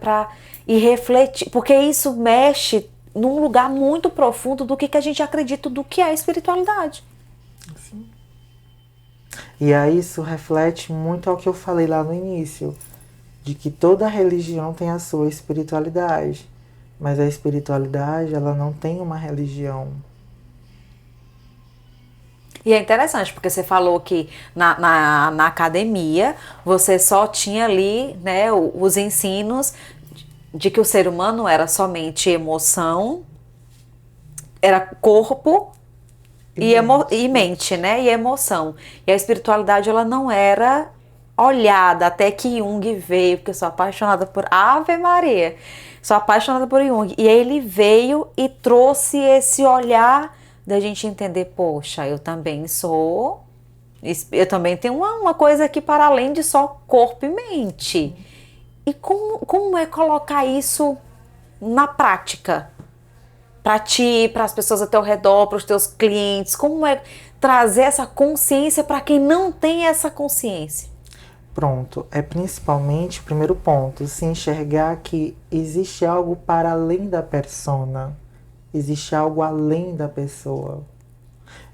Speaker 1: e refletir. Porque isso mexe num lugar muito profundo do que a gente acredita do que é a espiritualidade.
Speaker 2: Sim. E aí isso reflete muito ao que eu falei lá no início, de que toda religião tem a sua espiritualidade, mas a espiritualidade, ela não tem uma religião.
Speaker 1: E é interessante, porque você falou que na academia você só tinha ali, né, os ensinos de que o ser humano era somente emoção, era corpo e mente, né? E emoção. E a espiritualidade, ela não era olhada, até que Jung veio, porque eu sou apaixonada por Ave Maria, sou apaixonada por Jung. E aí ele veio e trouxe esse olhar da gente entender, poxa, eu também tenho uma coisa aqui para além de só corpo e mente. E como é colocar isso na prática? Para ti, para as pessoas ao teu redor, para os teus clientes? Como é trazer essa consciência para quem não tem essa consciência?
Speaker 2: Pronto, é principalmente o primeiro ponto, se enxergar que existe algo para além da persona, existe algo além da pessoa.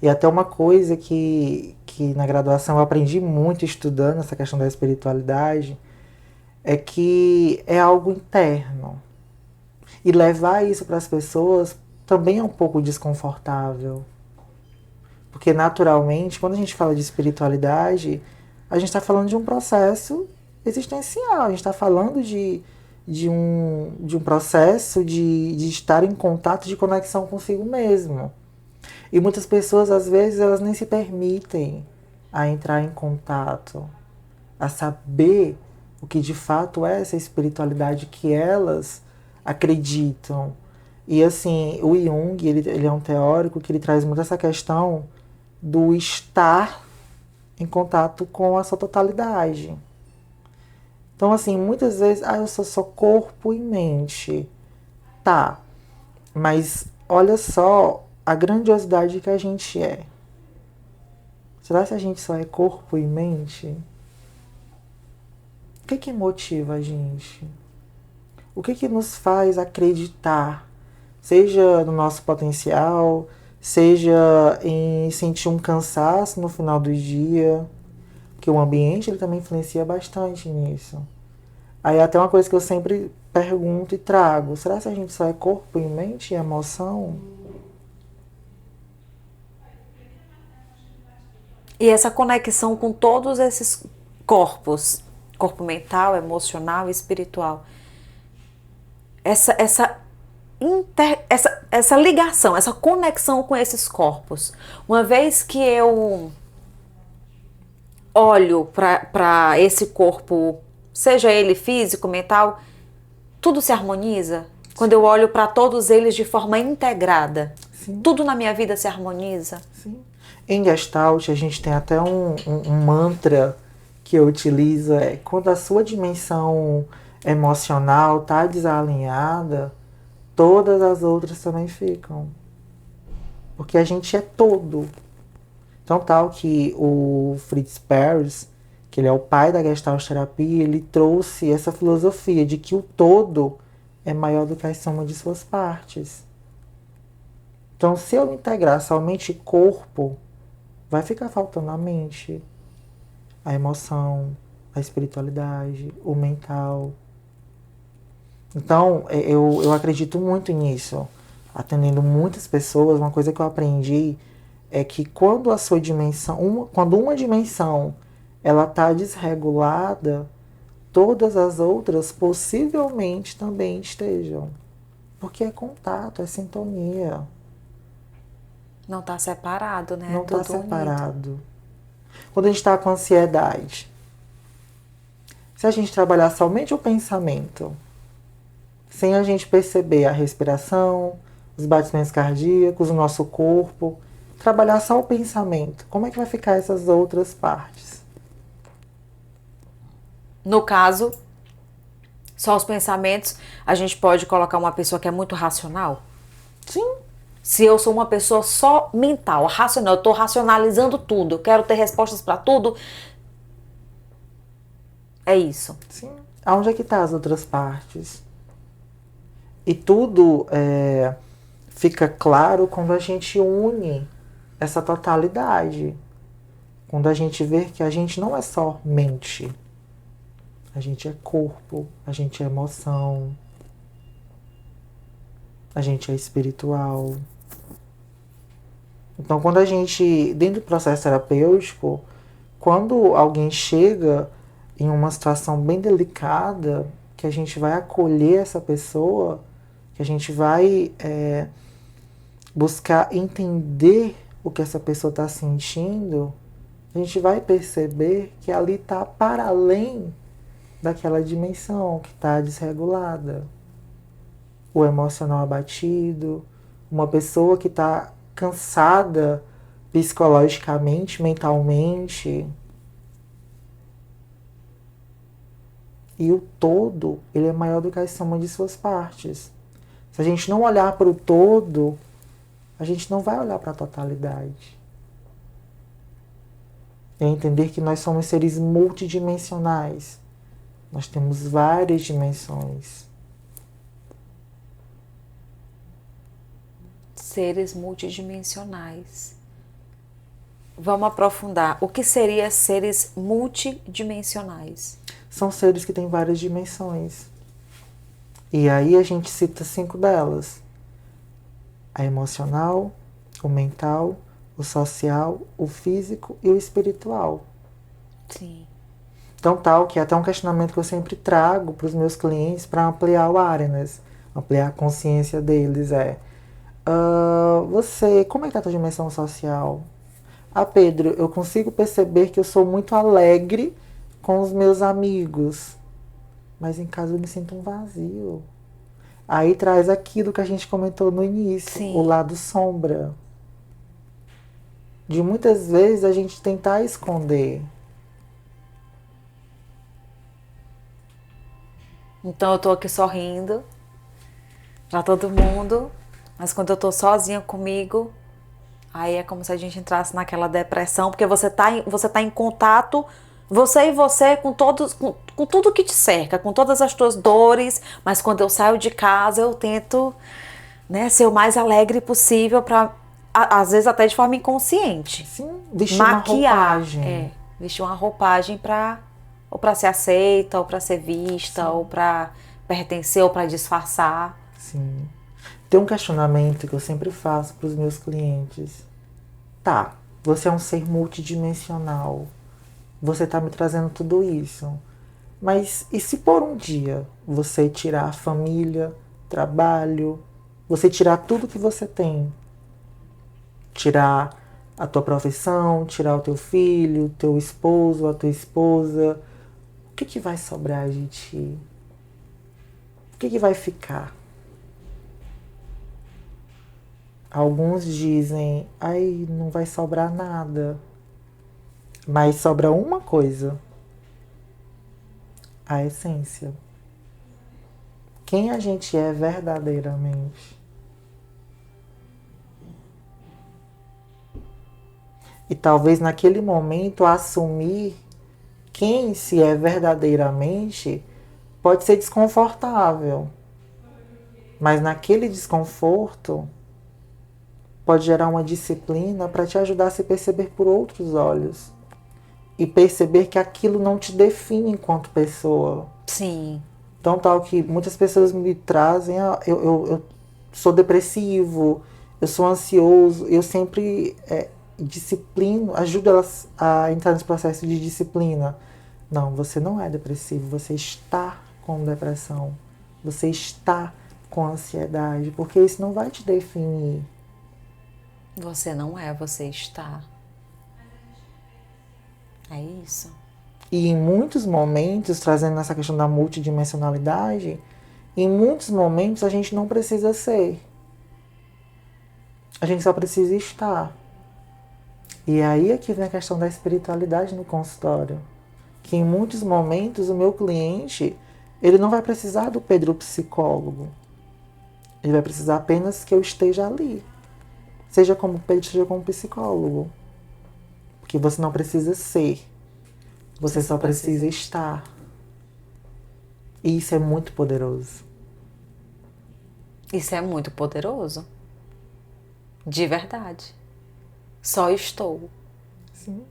Speaker 2: E até uma coisa que na graduação eu aprendi muito estudando essa questão da espiritualidade, é que é algo interno. E levar isso para as pessoas também é um pouco desconfortável. Porque naturalmente, quando a gente fala de espiritualidade, a gente está falando de um processo existencial, a gente está falando de um processo de estar em contato, de conexão consigo mesmo. E muitas pessoas, às vezes, elas nem se permitem a entrar em contato, a saber o que de fato é essa espiritualidade que elas acreditam. E assim, o Jung, ele é um teórico que ele traz muito essa questão do estar em contato com a sua totalidade. Então, assim, muitas vezes, eu sou só corpo e mente. Tá, mas olha só a grandiosidade que a gente é. Será que a gente só é corpo e mente? O que motiva a gente? O que nos faz acreditar? Seja no nosso potencial, seja em sentir um cansaço no final do dia, porque o ambiente ele também influencia bastante nisso. Aí até uma coisa que eu sempre pergunto e trago, será que a gente só é corpo e mente e emoção?
Speaker 1: E essa conexão com todos esses corpos, corpo mental, emocional e espiritual. Essa ligação, essa conexão com esses corpos. Uma vez que eu olho para esse corpo, seja ele físico, mental, tudo se harmoniza. Quando eu olho para todos eles de forma integrada,
Speaker 2: Sim.
Speaker 1: Tudo na minha vida se harmoniza.
Speaker 2: Sim. Em Gestalt, a gente tem até um mantra que eu utilizo, quando a sua dimensão emocional está desalinhada, todas as outras também ficam. Porque a gente é todo. Então, tal que o Fritz Perls, que ele é o pai da Gestalt terapia, ele trouxe essa filosofia de que o todo é maior do que a soma de suas partes. Então, se eu integrar somente corpo, vai ficar faltando a mente, a emoção, a espiritualidade, o mental. Então, eu acredito muito nisso. Atendendo muitas pessoas, uma coisa que eu aprendi é que quando a sua dimensão, quando uma dimensão ela está desregulada, todas as outras possivelmente também estejam. Porque é contato, é sintonia.
Speaker 1: Não tá separado, né?
Speaker 2: Não está
Speaker 1: Tudo unido.
Speaker 2: separado. Quando a gente está com ansiedade, se a gente trabalhar somente o pensamento, sem a gente perceber a respiração, os batimentos cardíacos, o nosso corpo, trabalhar só o pensamento, como é que vai ficar essas outras partes?
Speaker 1: No caso, só os pensamentos, a gente pode colocar uma pessoa que é muito racional?
Speaker 2: Sim,
Speaker 1: Se eu sou uma pessoa só mental, racional, eu tô racionalizando tudo, eu quero ter respostas para tudo, é isso.
Speaker 2: sim. Aonde é que tá as outras partes? E tudo fica claro quando a gente une essa totalidade. Quando a gente vê que a gente não é só mente. A gente é corpo, a gente é emoção, a gente é espiritual. Então, quando a gente, dentro do processo terapêutico, quando alguém chega em uma situação bem delicada, que a gente vai acolher essa pessoa, que a gente vai buscar entender o que essa pessoa está sentindo, a gente vai perceber que ali está para além daquela dimensão que está desregulada. O emocional abatido, uma pessoa que está cansada psicologicamente, mentalmente. E o todo, ele é maior do que a soma de suas partes. Se a gente não olhar para o todo, a gente não vai olhar para a totalidade. É entender que nós somos seres multidimensionais. Nós temos várias dimensões.
Speaker 1: Seres multidimensionais. Vamos aprofundar. O que seria seres multidimensionais?
Speaker 2: São seres que têm várias dimensões. E aí a gente cita 5 delas. A emocional, o mental, o social, o físico e o espiritual.
Speaker 1: Sim.
Speaker 2: Então tal que é até um questionamento que eu sempre trago para os meus clientes para ampliar o awareness, ampliar a consciência deles você, como é que tá a tua dimensão social? Ah, Pedro, eu consigo perceber que eu sou muito alegre com os meus amigos, mas em casa eu me sinto um vazio. Aí traz aquilo que a gente comentou no início,
Speaker 1: Sim.
Speaker 2: o lado sombra. De muitas vezes a gente tentar esconder.
Speaker 1: Então eu tô aqui sorrindo pra todo mundo, mas quando eu tô sozinha comigo, aí é como se a gente entrasse naquela depressão, porque você tá em contato, você e você, com todos, com tudo que te cerca, com todas as tuas dores, mas quando eu saio de casa eu tento, né, ser o mais alegre possível para, às vezes até de forma inconsciente,
Speaker 2: Sim, vestir uma
Speaker 1: maquiar,
Speaker 2: roupagem.
Speaker 1: vestir uma roupagem ou para ser aceita, ou para ser vista,
Speaker 2: Sim.
Speaker 1: ou para pertencer, ou para disfarçar.
Speaker 2: Sim. Tem um questionamento que eu sempre faço para os meus clientes. Tá, você é um ser multidimensional. Você está me trazendo tudo isso. Mas e se por um dia você tirar a família, trabalho, você tirar tudo que você tem? Tirar a tua profissão, tirar o teu filho, teu esposo, a tua esposa. O que vai sobrar de ti? O que vai ficar? Alguns dizem, ai, não vai sobrar nada. Mas sobra uma coisa. A essência. Quem a gente é verdadeiramente. E talvez naquele momento assumir quem se é verdadeiramente pode ser desconfortável. Mas naquele desconforto pode gerar uma disciplina para te ajudar a se perceber por outros olhos. E perceber que aquilo não te define enquanto pessoa.
Speaker 1: Sim.
Speaker 2: Então, tal que muitas pessoas me trazem, eu sou depressivo, eu sou ansioso, eu sempre disciplino, ajudo elas a entrar nesse processo de disciplina. Não, você não é depressivo, você está com depressão, você está com ansiedade, porque isso não vai te definir.
Speaker 1: Você não é, você está. É isso.
Speaker 2: E em muitos momentos, trazendo essa questão da multidimensionalidade, em muitos momentos a gente não precisa ser. A gente só precisa estar. E aí é que vem a questão da espiritualidade no consultório. Que em muitos momentos o meu cliente, ele não vai precisar do Pedro psicólogo. Ele vai precisar apenas que eu esteja ali. Seja como Pedro, seja como psicólogo. Porque você não precisa ser. Você só precisa estar. E isso é muito poderoso.
Speaker 1: Isso é muito poderoso. De verdade. Só estou.
Speaker 2: Sim.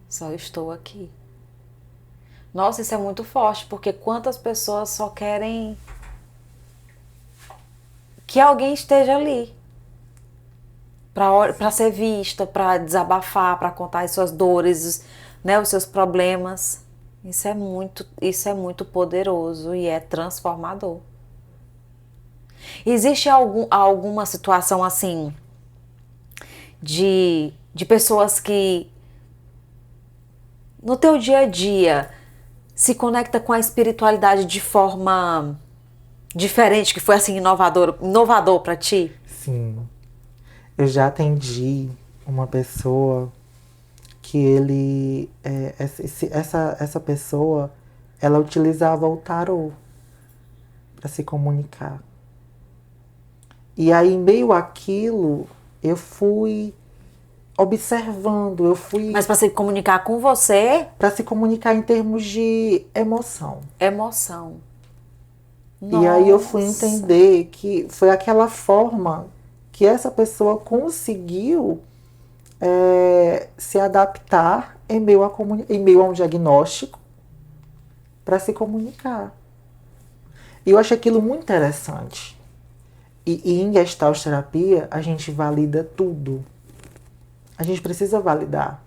Speaker 1: Só estou aqui. Nossa, isso é muito forte, porque quantas pessoas só querem que alguém esteja ali para ser vista, para desabafar, para contar as suas dores, né, os seus problemas. Isso é muito poderoso e é transformador. Existe alguma situação assim de pessoas que no teu dia a dia se conecta com a espiritualidade de forma diferente, que foi assim inovador para ti?
Speaker 2: Sim. Eu já atendi uma pessoa que ele... essa pessoa, ela utilizava o tarô para se comunicar. E aí, em meio àquilo, eu fui observando, eu fui...
Speaker 1: Mas para se comunicar com você,
Speaker 2: para se comunicar em termos de emoção.
Speaker 1: emoção.
Speaker 2: E aí eu fui
Speaker 1: Nossa.
Speaker 2: entender que foi aquela forma que essa pessoa conseguiu se adaptar em meio a um diagnóstico para se comunicar. E eu achei aquilo muito interessante. E em Gestalt terapia, a gente valida tudo. A gente precisa validar.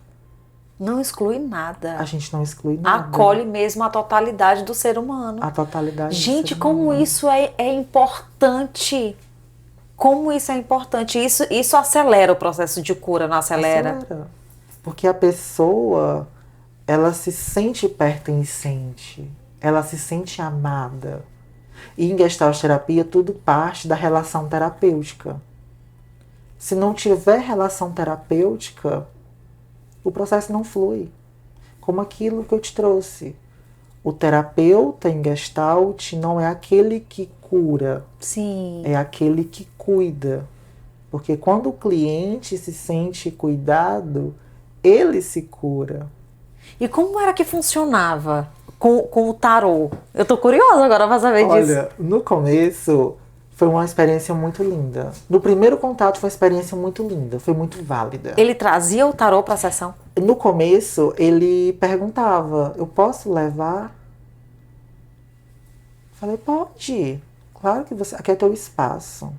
Speaker 1: Não exclui nada.
Speaker 2: A gente não exclui nada.
Speaker 1: Acolhe mesmo a totalidade do ser humano.
Speaker 2: A totalidade
Speaker 1: Gente,
Speaker 2: do ser
Speaker 1: como
Speaker 2: humano.
Speaker 1: isso é importante. Como isso é importante. Isso acelera o processo de cura, não acelera?
Speaker 2: Acelera. Porque a pessoa, ela se sente pertencente. Ela se sente amada. E em Gestalt terapia, tudo parte da relação terapêutica. Se não tiver relação terapêutica, o processo não flui. Como aquilo que eu te trouxe. O terapeuta em Gestalt não é aquele que cura,
Speaker 1: Sim.
Speaker 2: é aquele que cuida. Porque quando o cliente se sente cuidado, ele se cura.
Speaker 1: E como era que funcionava com o tarô? Eu tô curiosa agora pra saber disso.
Speaker 2: Olha, no começo foi uma experiência muito linda. No primeiro contato foi uma experiência muito linda, foi muito válida.
Speaker 1: Ele trazia o tarô pra sessão?
Speaker 2: No começo ele perguntava, eu posso levar? Falei, pode. Claro que você. Aqui é teu espaço.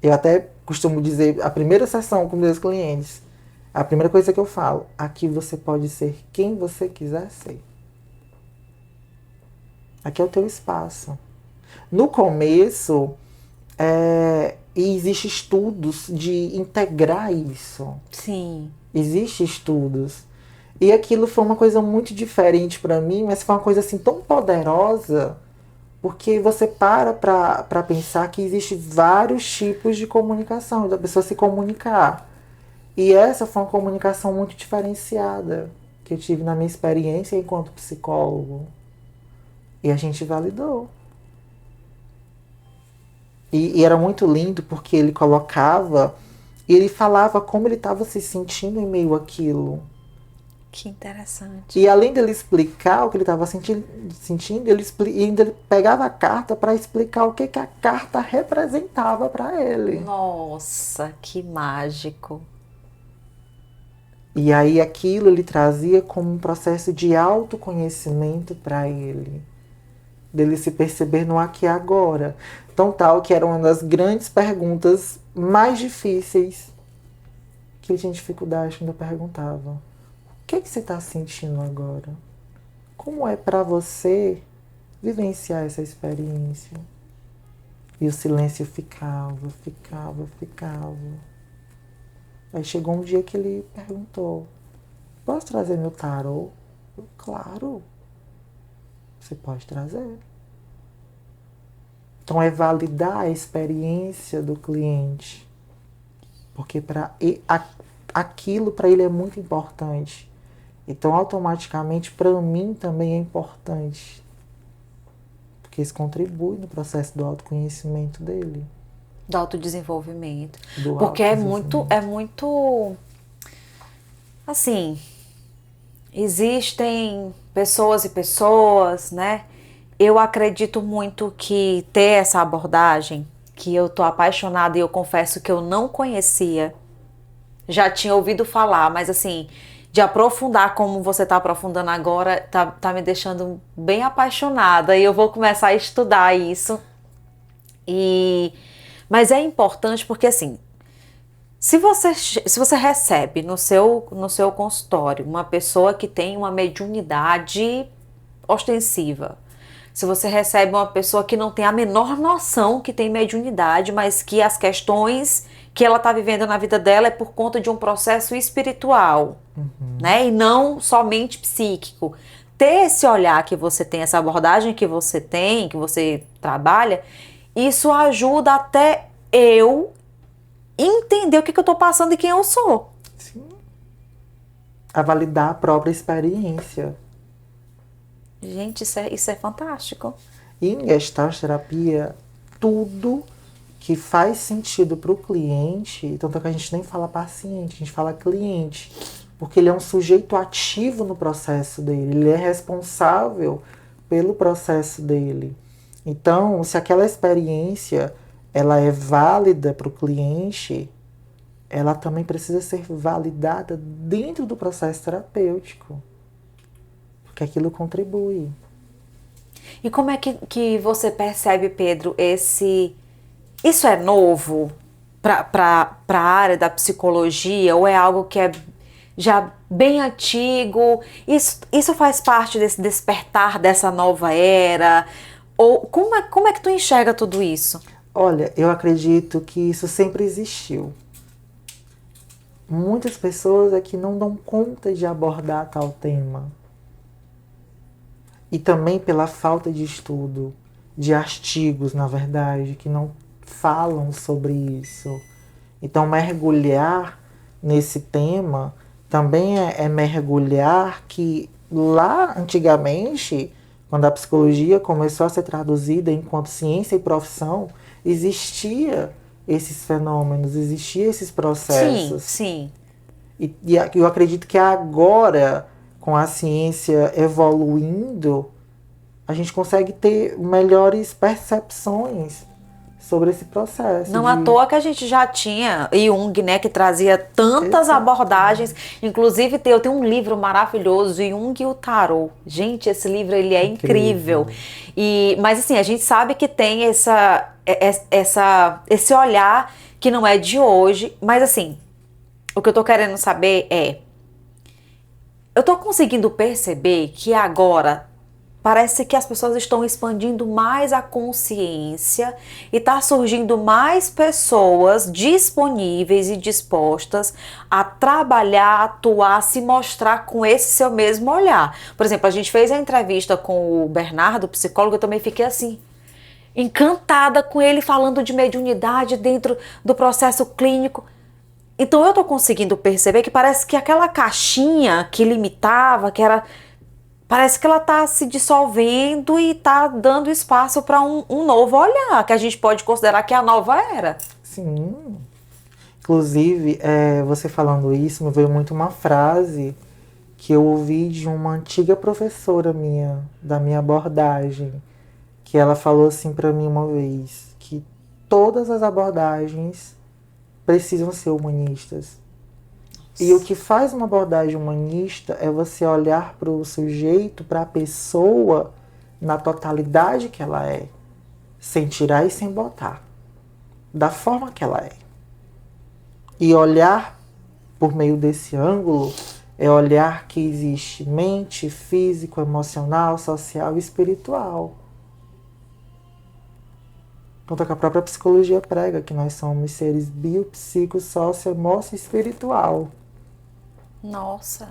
Speaker 2: Eu até costumo dizer, a primeira sessão com meus clientes, a primeira coisa que eu falo, aqui você pode ser quem você quiser ser. Aqui é o teu espaço. No começo, e existe estudos de integrar isso.
Speaker 1: Sim.
Speaker 2: Existem estudos. E aquilo foi uma coisa muito diferente para mim, mas foi uma coisa assim tão poderosa, porque você para pensar que existem vários tipos de comunicação, da pessoa se comunicar. E essa foi uma comunicação muito diferenciada que eu tive na minha experiência enquanto psicólogo. E a gente validou. E era muito lindo porque ele colocava e ele falava como ele estava se sentindo em meio àquilo.
Speaker 1: Que interessante.
Speaker 2: E além dele explicar o que ele estava sentindo, ele pegava a carta para explicar o que a carta representava para ele.
Speaker 1: Nossa, que mágico.
Speaker 2: E aí aquilo ele trazia como um processo de autoconhecimento para ele. Dele se perceber no aqui e agora. Então tal que era uma das grandes perguntas mais difíceis que ele tinha dificuldade quando eu perguntava. O que você está sentindo agora? Como é para você vivenciar essa experiência? E o silêncio ficava, ficava, ficava. Aí chegou um dia que ele perguntou: posso trazer meu tarô? Eu, claro, você pode trazer. Então é validar a experiência do cliente. Porque aquilo para ele é muito importante. Então automaticamente para mim também é importante. Porque isso contribui no processo do autoconhecimento dele.
Speaker 1: Do autodesenvolvimento.
Speaker 2: Do
Speaker 1: Porque
Speaker 2: autodesenvolvimento.
Speaker 1: é muito, assim, existem pessoas e pessoas, né? Eu acredito muito que ter essa abordagem, que eu tô apaixonada e eu confesso que eu não conhecia, já tinha ouvido falar, mas assim, de aprofundar como você tá aprofundando agora, tá me deixando bem apaixonada e eu vou começar a estudar isso. E mas é importante porque assim, se você recebe no seu consultório uma pessoa que tem uma mediunidade ostensiva, se você recebe uma pessoa que não tem a menor noção que tem mediunidade, mas que as questões que ela está vivendo na vida dela é por conta de um processo espiritual, né? E não somente psíquico. Ter esse olhar que você tem, essa abordagem que você tem, que você trabalha, isso ajuda até eu entender o que eu estou passando e quem eu sou.
Speaker 2: Sim. A validar a própria experiência.
Speaker 1: Gente, isso é fantástico.
Speaker 2: E em Gestalt terapia, tudo que faz sentido para o cliente, tanto é que a gente nem fala paciente, a gente fala cliente, porque ele é um sujeito ativo no processo dele, ele é responsável pelo processo dele. Então, se aquela experiência ela é válida para o cliente, ela também precisa ser validada dentro do processo terapêutico, porque aquilo contribui.
Speaker 1: E como é que você percebe, Pedro, isso é novo para a área da psicologia ou é algo que é já bem antigo? Isso faz parte desse despertar dessa nova era? Ou como é que tu enxerga tudo isso?
Speaker 2: Olha, eu acredito que isso sempre existiu. Muitas pessoas é que não dão conta de abordar tal tema. E também pela falta de estudo, de artigos, na verdade, que não falam sobre isso. Então, mergulhar nesse tema também é mergulhar que lá antigamente, quando a psicologia começou a ser traduzida enquanto ciência e profissão, existia esses fenômenos, existiam esses processos.
Speaker 1: Sim.
Speaker 2: E eu acredito que agora, com a ciência evoluindo, a gente consegue ter melhores percepções sobre esse processo.
Speaker 1: Não à toa que a gente já tinha Jung, né, que trazia tantas abordagens. Inclusive, eu tenho um livro maravilhoso, Jung e o Tarot. Gente, esse livro ele é incrível. Mas assim, a gente sabe que tem esse olhar que não é de hoje. Mas assim, o que eu tô querendo saber é... Eu tô conseguindo perceber que agora... Parece que as pessoas estão expandindo mais a consciência e está surgindo mais pessoas disponíveis e dispostas a trabalhar, atuar, se mostrar com esse seu mesmo olhar. Por exemplo, a gente fez a entrevista com o Bernardo, psicólogo, eu também fiquei assim, encantada com ele falando de mediunidade dentro do processo clínico. Então eu estou conseguindo perceber que parece que aquela caixinha que limitava, que era... Parece que ela está se dissolvendo e está dando espaço para um novo olhar, que a gente pode considerar que é a nova era.
Speaker 2: Sim. Inclusive, você falando isso, me veio muito uma frase que eu ouvi de uma antiga professora minha, da minha abordagem, que ela falou assim para mim uma vez, que todas as abordagens precisam ser humanistas. E o que faz uma abordagem humanista é você olhar para o sujeito, para a pessoa, na totalidade que ela é, sem tirar e sem botar, da forma que ela é. E olhar por meio desse ângulo é olhar que existe mente, físico, emocional, social e espiritual. quanto que a própria psicologia prega, que nós somos seres bio, psico, sócio, emocio e espiritual.
Speaker 1: Nossa.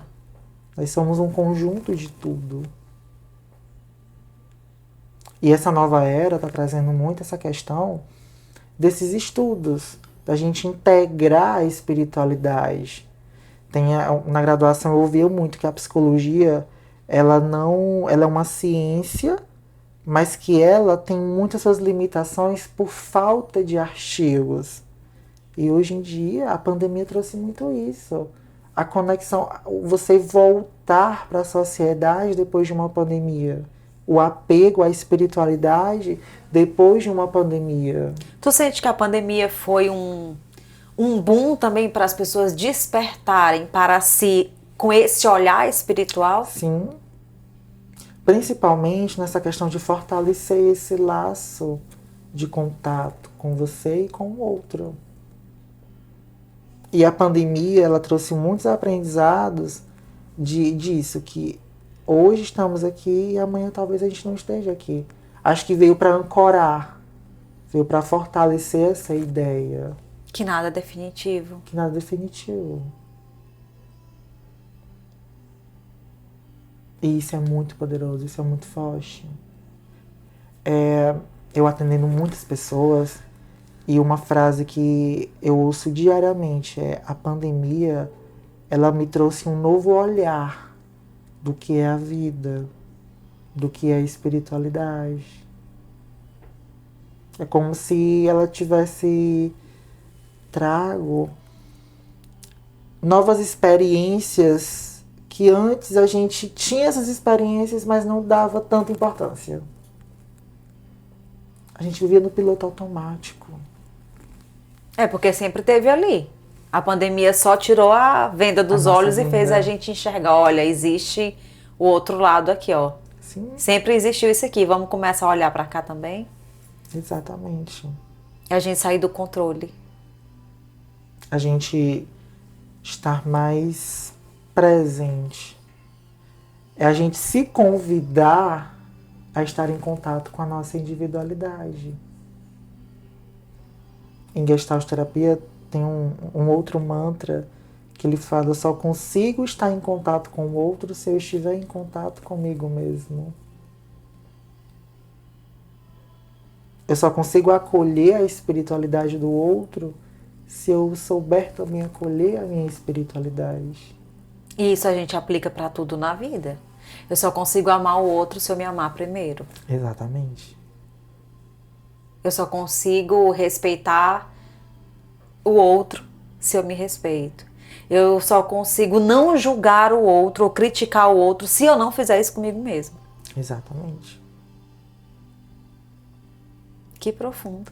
Speaker 2: Nós somos um conjunto de tudo. E essa nova era está trazendo muito essa questão desses estudos, da gente integrar a espiritualidade. Na graduação eu ouvia muito que a psicologia, ela é uma ciência, mas que ela tem muitas suas limitações por falta de artigos. E hoje em dia a pandemia trouxe muito isso. A conexão, você voltar para a sociedade depois de uma pandemia. O apego à espiritualidade depois de uma pandemia.
Speaker 1: Tu sente que a pandemia foi um boom também para as pessoas despertarem para si com esse olhar espiritual?
Speaker 2: Sim. Principalmente nessa questão de fortalecer esse laço de contato com você e com o outro. E a pandemia, ela trouxe muitos aprendizados disso, que hoje estamos aqui e amanhã talvez a gente não esteja aqui. Acho que veio para ancorar, veio para fortalecer essa ideia.
Speaker 1: Que nada é definitivo.
Speaker 2: Que nada é definitivo. E isso é muito poderoso, isso é muito forte. Eu atendendo muitas pessoas, e uma frase que eu ouço diariamente é: a pandemia, ela me trouxe um novo olhar do que é a vida, do que é a espiritualidade. É como se ela tivesse trago novas experiências que antes a gente tinha essas experiências, mas não dava tanta importância. A gente vivia no piloto automático.
Speaker 1: É, porque sempre teve ali. A pandemia só tirou a venda dos olhos e fez a gente enxergar, olha, existe o outro lado aqui, ó.
Speaker 2: Sim.
Speaker 1: Sempre existiu isso aqui, vamos começar a olhar para cá também?
Speaker 2: Exatamente.
Speaker 1: E a gente sair do controle.
Speaker 2: A gente estar mais presente. É a gente se convidar a estar em contato com a nossa individualidade. Em Gestalt terapia tem um outro mantra que ele fala: eu só consigo estar em contato com o outro se eu estiver em contato comigo mesmo. Eu só consigo acolher a espiritualidade do outro se eu souber também acolher a minha espiritualidade.
Speaker 1: E isso a gente aplica para tudo na vida. Eu só consigo amar o outro se eu me amar primeiro.
Speaker 2: Exatamente.
Speaker 1: Eu só consigo respeitar o outro se eu me respeito. Eu só consigo não julgar o outro ou criticar o outro se eu não fizer isso comigo mesmo.
Speaker 2: Exatamente.
Speaker 1: Que profundo.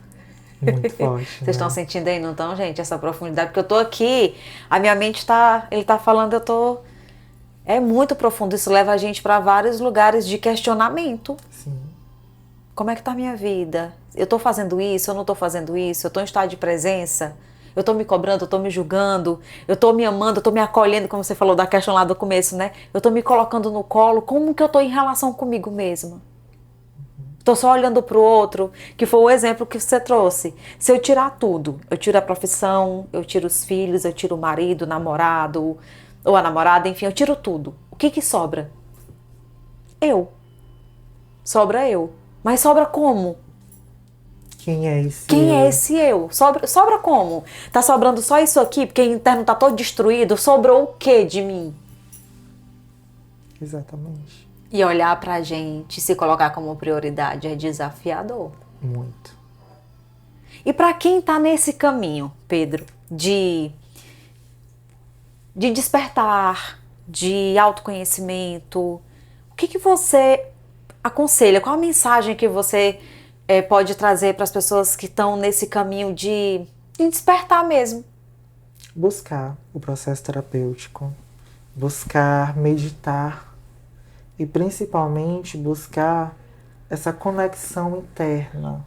Speaker 2: Muito forte.
Speaker 1: Vocês estão sentindo aí, não estão, gente, essa profundidade? Porque eu tô aqui, a minha mente tá, ele tá falando, eu tô... É muito profundo, isso leva a gente para vários lugares de questionamento.
Speaker 2: Sim.
Speaker 1: Como é que tá a minha vida? Eu tô fazendo isso, eu não tô fazendo isso? Eu tô em estado de presença? Eu tô me cobrando, eu tô me julgando? Eu tô me amando, eu tô me acolhendo, como você falou da questão lá do começo, né? Eu tô me colocando no colo, como que eu tô em relação comigo mesma? Tô só olhando pro outro, que foi o exemplo que você trouxe. Se eu tirar tudo, eu tiro a profissão, eu tiro os filhos, eu tiro o marido, o namorado, ou a namorada, enfim, eu tiro tudo. O que que sobra? Eu. Sobra eu. Mas sobra como?
Speaker 2: Quem é esse
Speaker 1: Quem
Speaker 2: eu?
Speaker 1: é esse eu? Sobra como? Tá sobrando só isso aqui, porque o interno tá todo destruído? Sobrou o que de mim?
Speaker 2: Exatamente.
Speaker 1: E olhar pra gente, se colocar como prioridade é desafiador.
Speaker 2: Muito.
Speaker 1: E pra quem tá nesse caminho, Pedro, de despertar, de autoconhecimento, o que que você aconselha? Qual a mensagem que você pode trazer para as pessoas que estão nesse caminho de despertar mesmo?
Speaker 2: Buscar o processo terapêutico, buscar meditar e principalmente buscar essa conexão interna.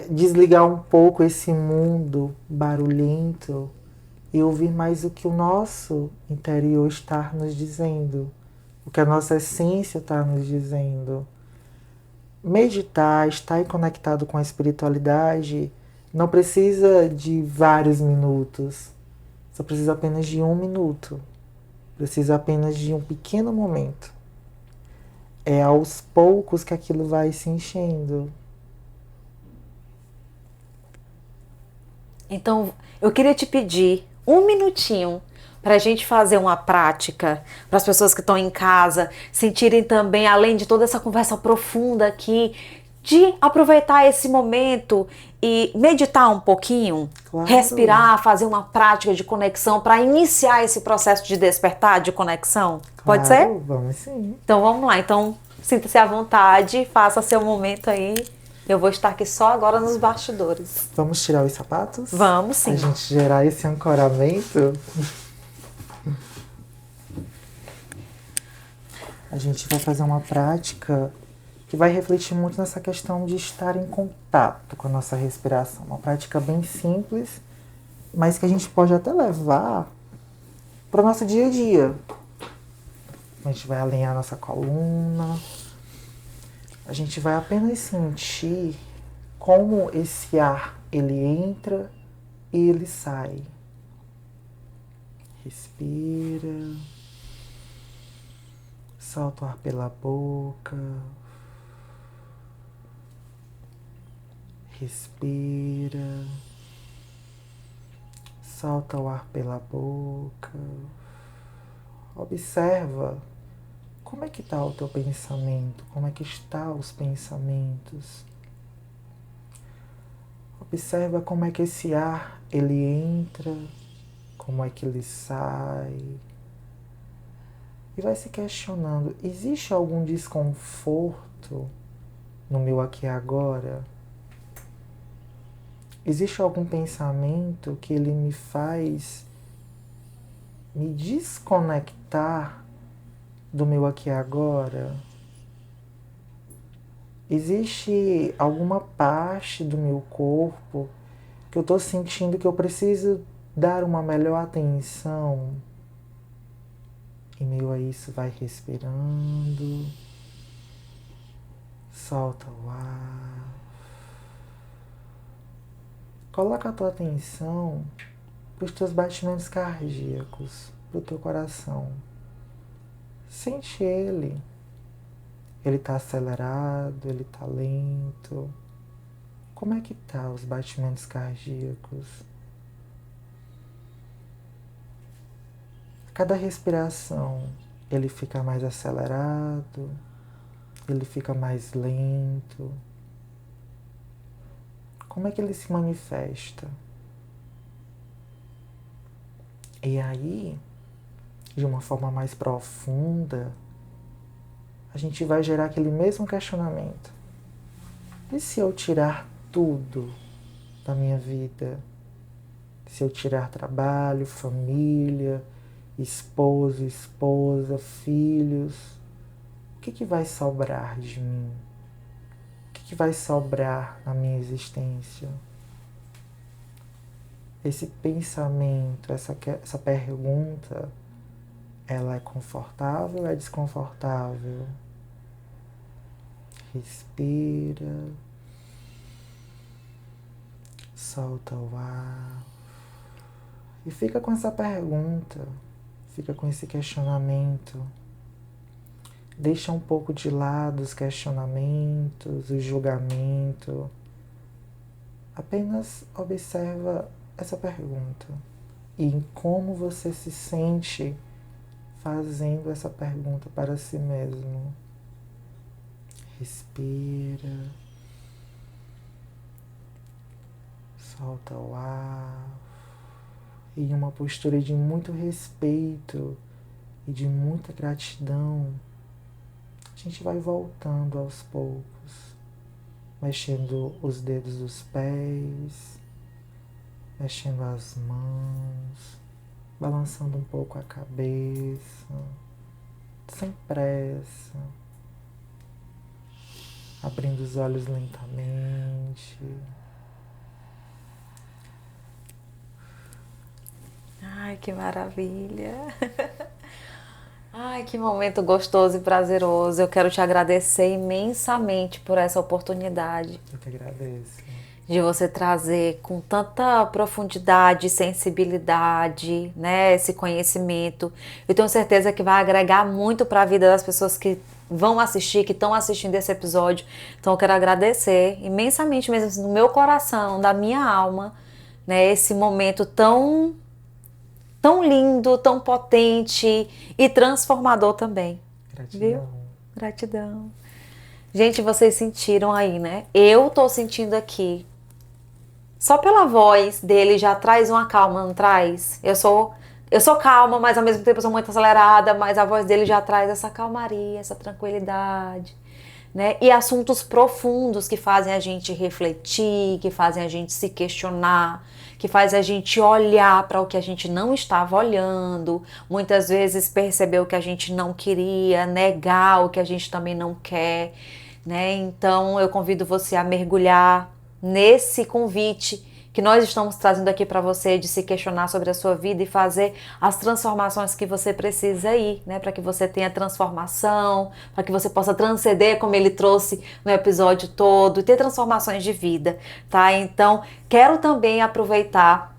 Speaker 2: Desligar um pouco esse mundo barulhento e ouvir mais o que o nosso interior está nos dizendo, o que a nossa essência está nos dizendo. meditar, estar conectado com a espiritualidade, não precisa de vários minutos. Só precisa apenas de 1 minuto. Precisa apenas de um pequeno momento. É aos poucos que aquilo vai se enchendo.
Speaker 1: Então, eu queria te pedir 1 minutinho para a gente fazer uma prática, para as pessoas que estão em casa sentirem também, além de toda essa conversa profunda aqui, de aproveitar esse momento e meditar um pouquinho,
Speaker 2: Claro,
Speaker 1: respirar, fazer uma prática de conexão para iniciar esse processo de despertar, de conexão. Pode ser?
Speaker 2: claro, vamos sim.
Speaker 1: Então vamos lá. Então sinta-se à vontade, faça seu momento aí. Eu vou estar aqui só agora nos bastidores.
Speaker 2: Vamos tirar os sapatos?
Speaker 1: Vamos sim.
Speaker 2: A gente gerar esse ancoramento. A gente vai fazer uma prática que vai refletir muito nessa questão de estar em contato com a nossa respiração. Uma prática bem simples, mas que a gente pode até levar para o nosso dia a dia. A gente vai alinhar nossa coluna. A gente vai apenas sentir como esse ar ele entra e ele sai. Respira. Solta o ar pela boca. Respira. Solta o ar pela boca. Observa como é que está o teu pensamento, como é que estão os pensamentos. Observa como é que esse ar ele entra, como é que ele sai. E vai se questionando, existe algum desconforto no meu aqui e agora? Existe algum pensamento que ele me faz me desconectar do meu aqui e agora? Existe alguma parte do meu corpo que eu estou sentindo que eu preciso dar uma melhor atenção? Em meio a isso, vai respirando, solta o ar. Coloca a tua atenção para os teus batimentos cardíacos, para o teu coração. Sente ele. Ele está acelerado, ele está lento. Como é que tá os batimentos cardíacos? A cada respiração, ele fica mais acelerado, ele fica mais lento. Como é que ele se manifesta? E aí, de uma forma mais profunda, a gente vai gerar aquele mesmo questionamento. E se eu tirar tudo da minha vida? Se eu tirar trabalho, família, esposo, esposa, filhos, o que vai sobrar de mim? O que vai sobrar na minha existência? Esse pensamento, essa pergunta, ela é confortável ou é desconfortável? Respira. Solta o ar. E fica com essa pergunta. Fica com esse questionamento. Deixa um pouco de lado os questionamentos, o julgamento. Apenas observa essa pergunta. E em como você se sente fazendo essa pergunta para si mesmo. Respira. Solta o ar. E em uma postura de muito respeito e de muita gratidão, a gente vai voltando aos poucos, mexendo os dedos dos pés, mexendo as mãos, balançando um pouco a cabeça, sem pressa, abrindo os olhos lentamente.
Speaker 1: Ai, que maravilha! Ai, que momento gostoso e prazeroso. Eu quero te agradecer imensamente por essa oportunidade
Speaker 2: Eu que agradeço.
Speaker 1: de você trazer com tanta profundidade, sensibilidade, né, esse conhecimento. Eu tenho certeza que vai agregar muito para a vida das pessoas que vão assistir, que estão assistindo esse episódio. Então eu quero agradecer imensamente mesmo assim, no meu coração, da minha alma, né, esse momento tão lindo, tão potente e transformador também. Viu?
Speaker 2: Gratidão.
Speaker 1: Gratidão. Gente, vocês sentiram aí, né? Eu tô sentindo aqui. Só pela voz dele já traz uma calma, não traz? Eu sou calma, mas ao mesmo tempo eu sou muito acelerada, mas a voz dele já traz essa calmaria, essa tranquilidade, né? E assuntos profundos que fazem a gente refletir, que fazem a gente se questionar, que faz a gente olhar para o que a gente não estava olhando, muitas vezes perceber o que a gente não queria, negar o que a gente também não quer, né? Então eu convido você a mergulhar nesse convite que nós estamos trazendo aqui para você de se questionar sobre a sua vida e fazer as transformações que você precisa ir, né? Para que você tenha transformação, para que você possa transcender, como ele trouxe no episódio todo, e ter transformações de vida, tá? Então, quero também aproveitar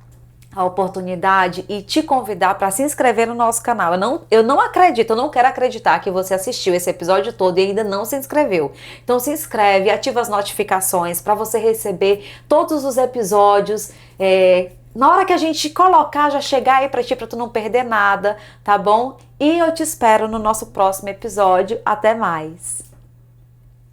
Speaker 1: a oportunidade e te convidar para se inscrever no nosso canal. Eu não acredito, eu não quero acreditar que você assistiu esse episódio todo e ainda não se inscreveu. Então se inscreve, ativa as notificações para você receber todos os episódios. Na hora que a gente colocar, já chegar aí para ti, para tu não perder nada, tá bom? E eu te espero no nosso próximo episódio. Até mais!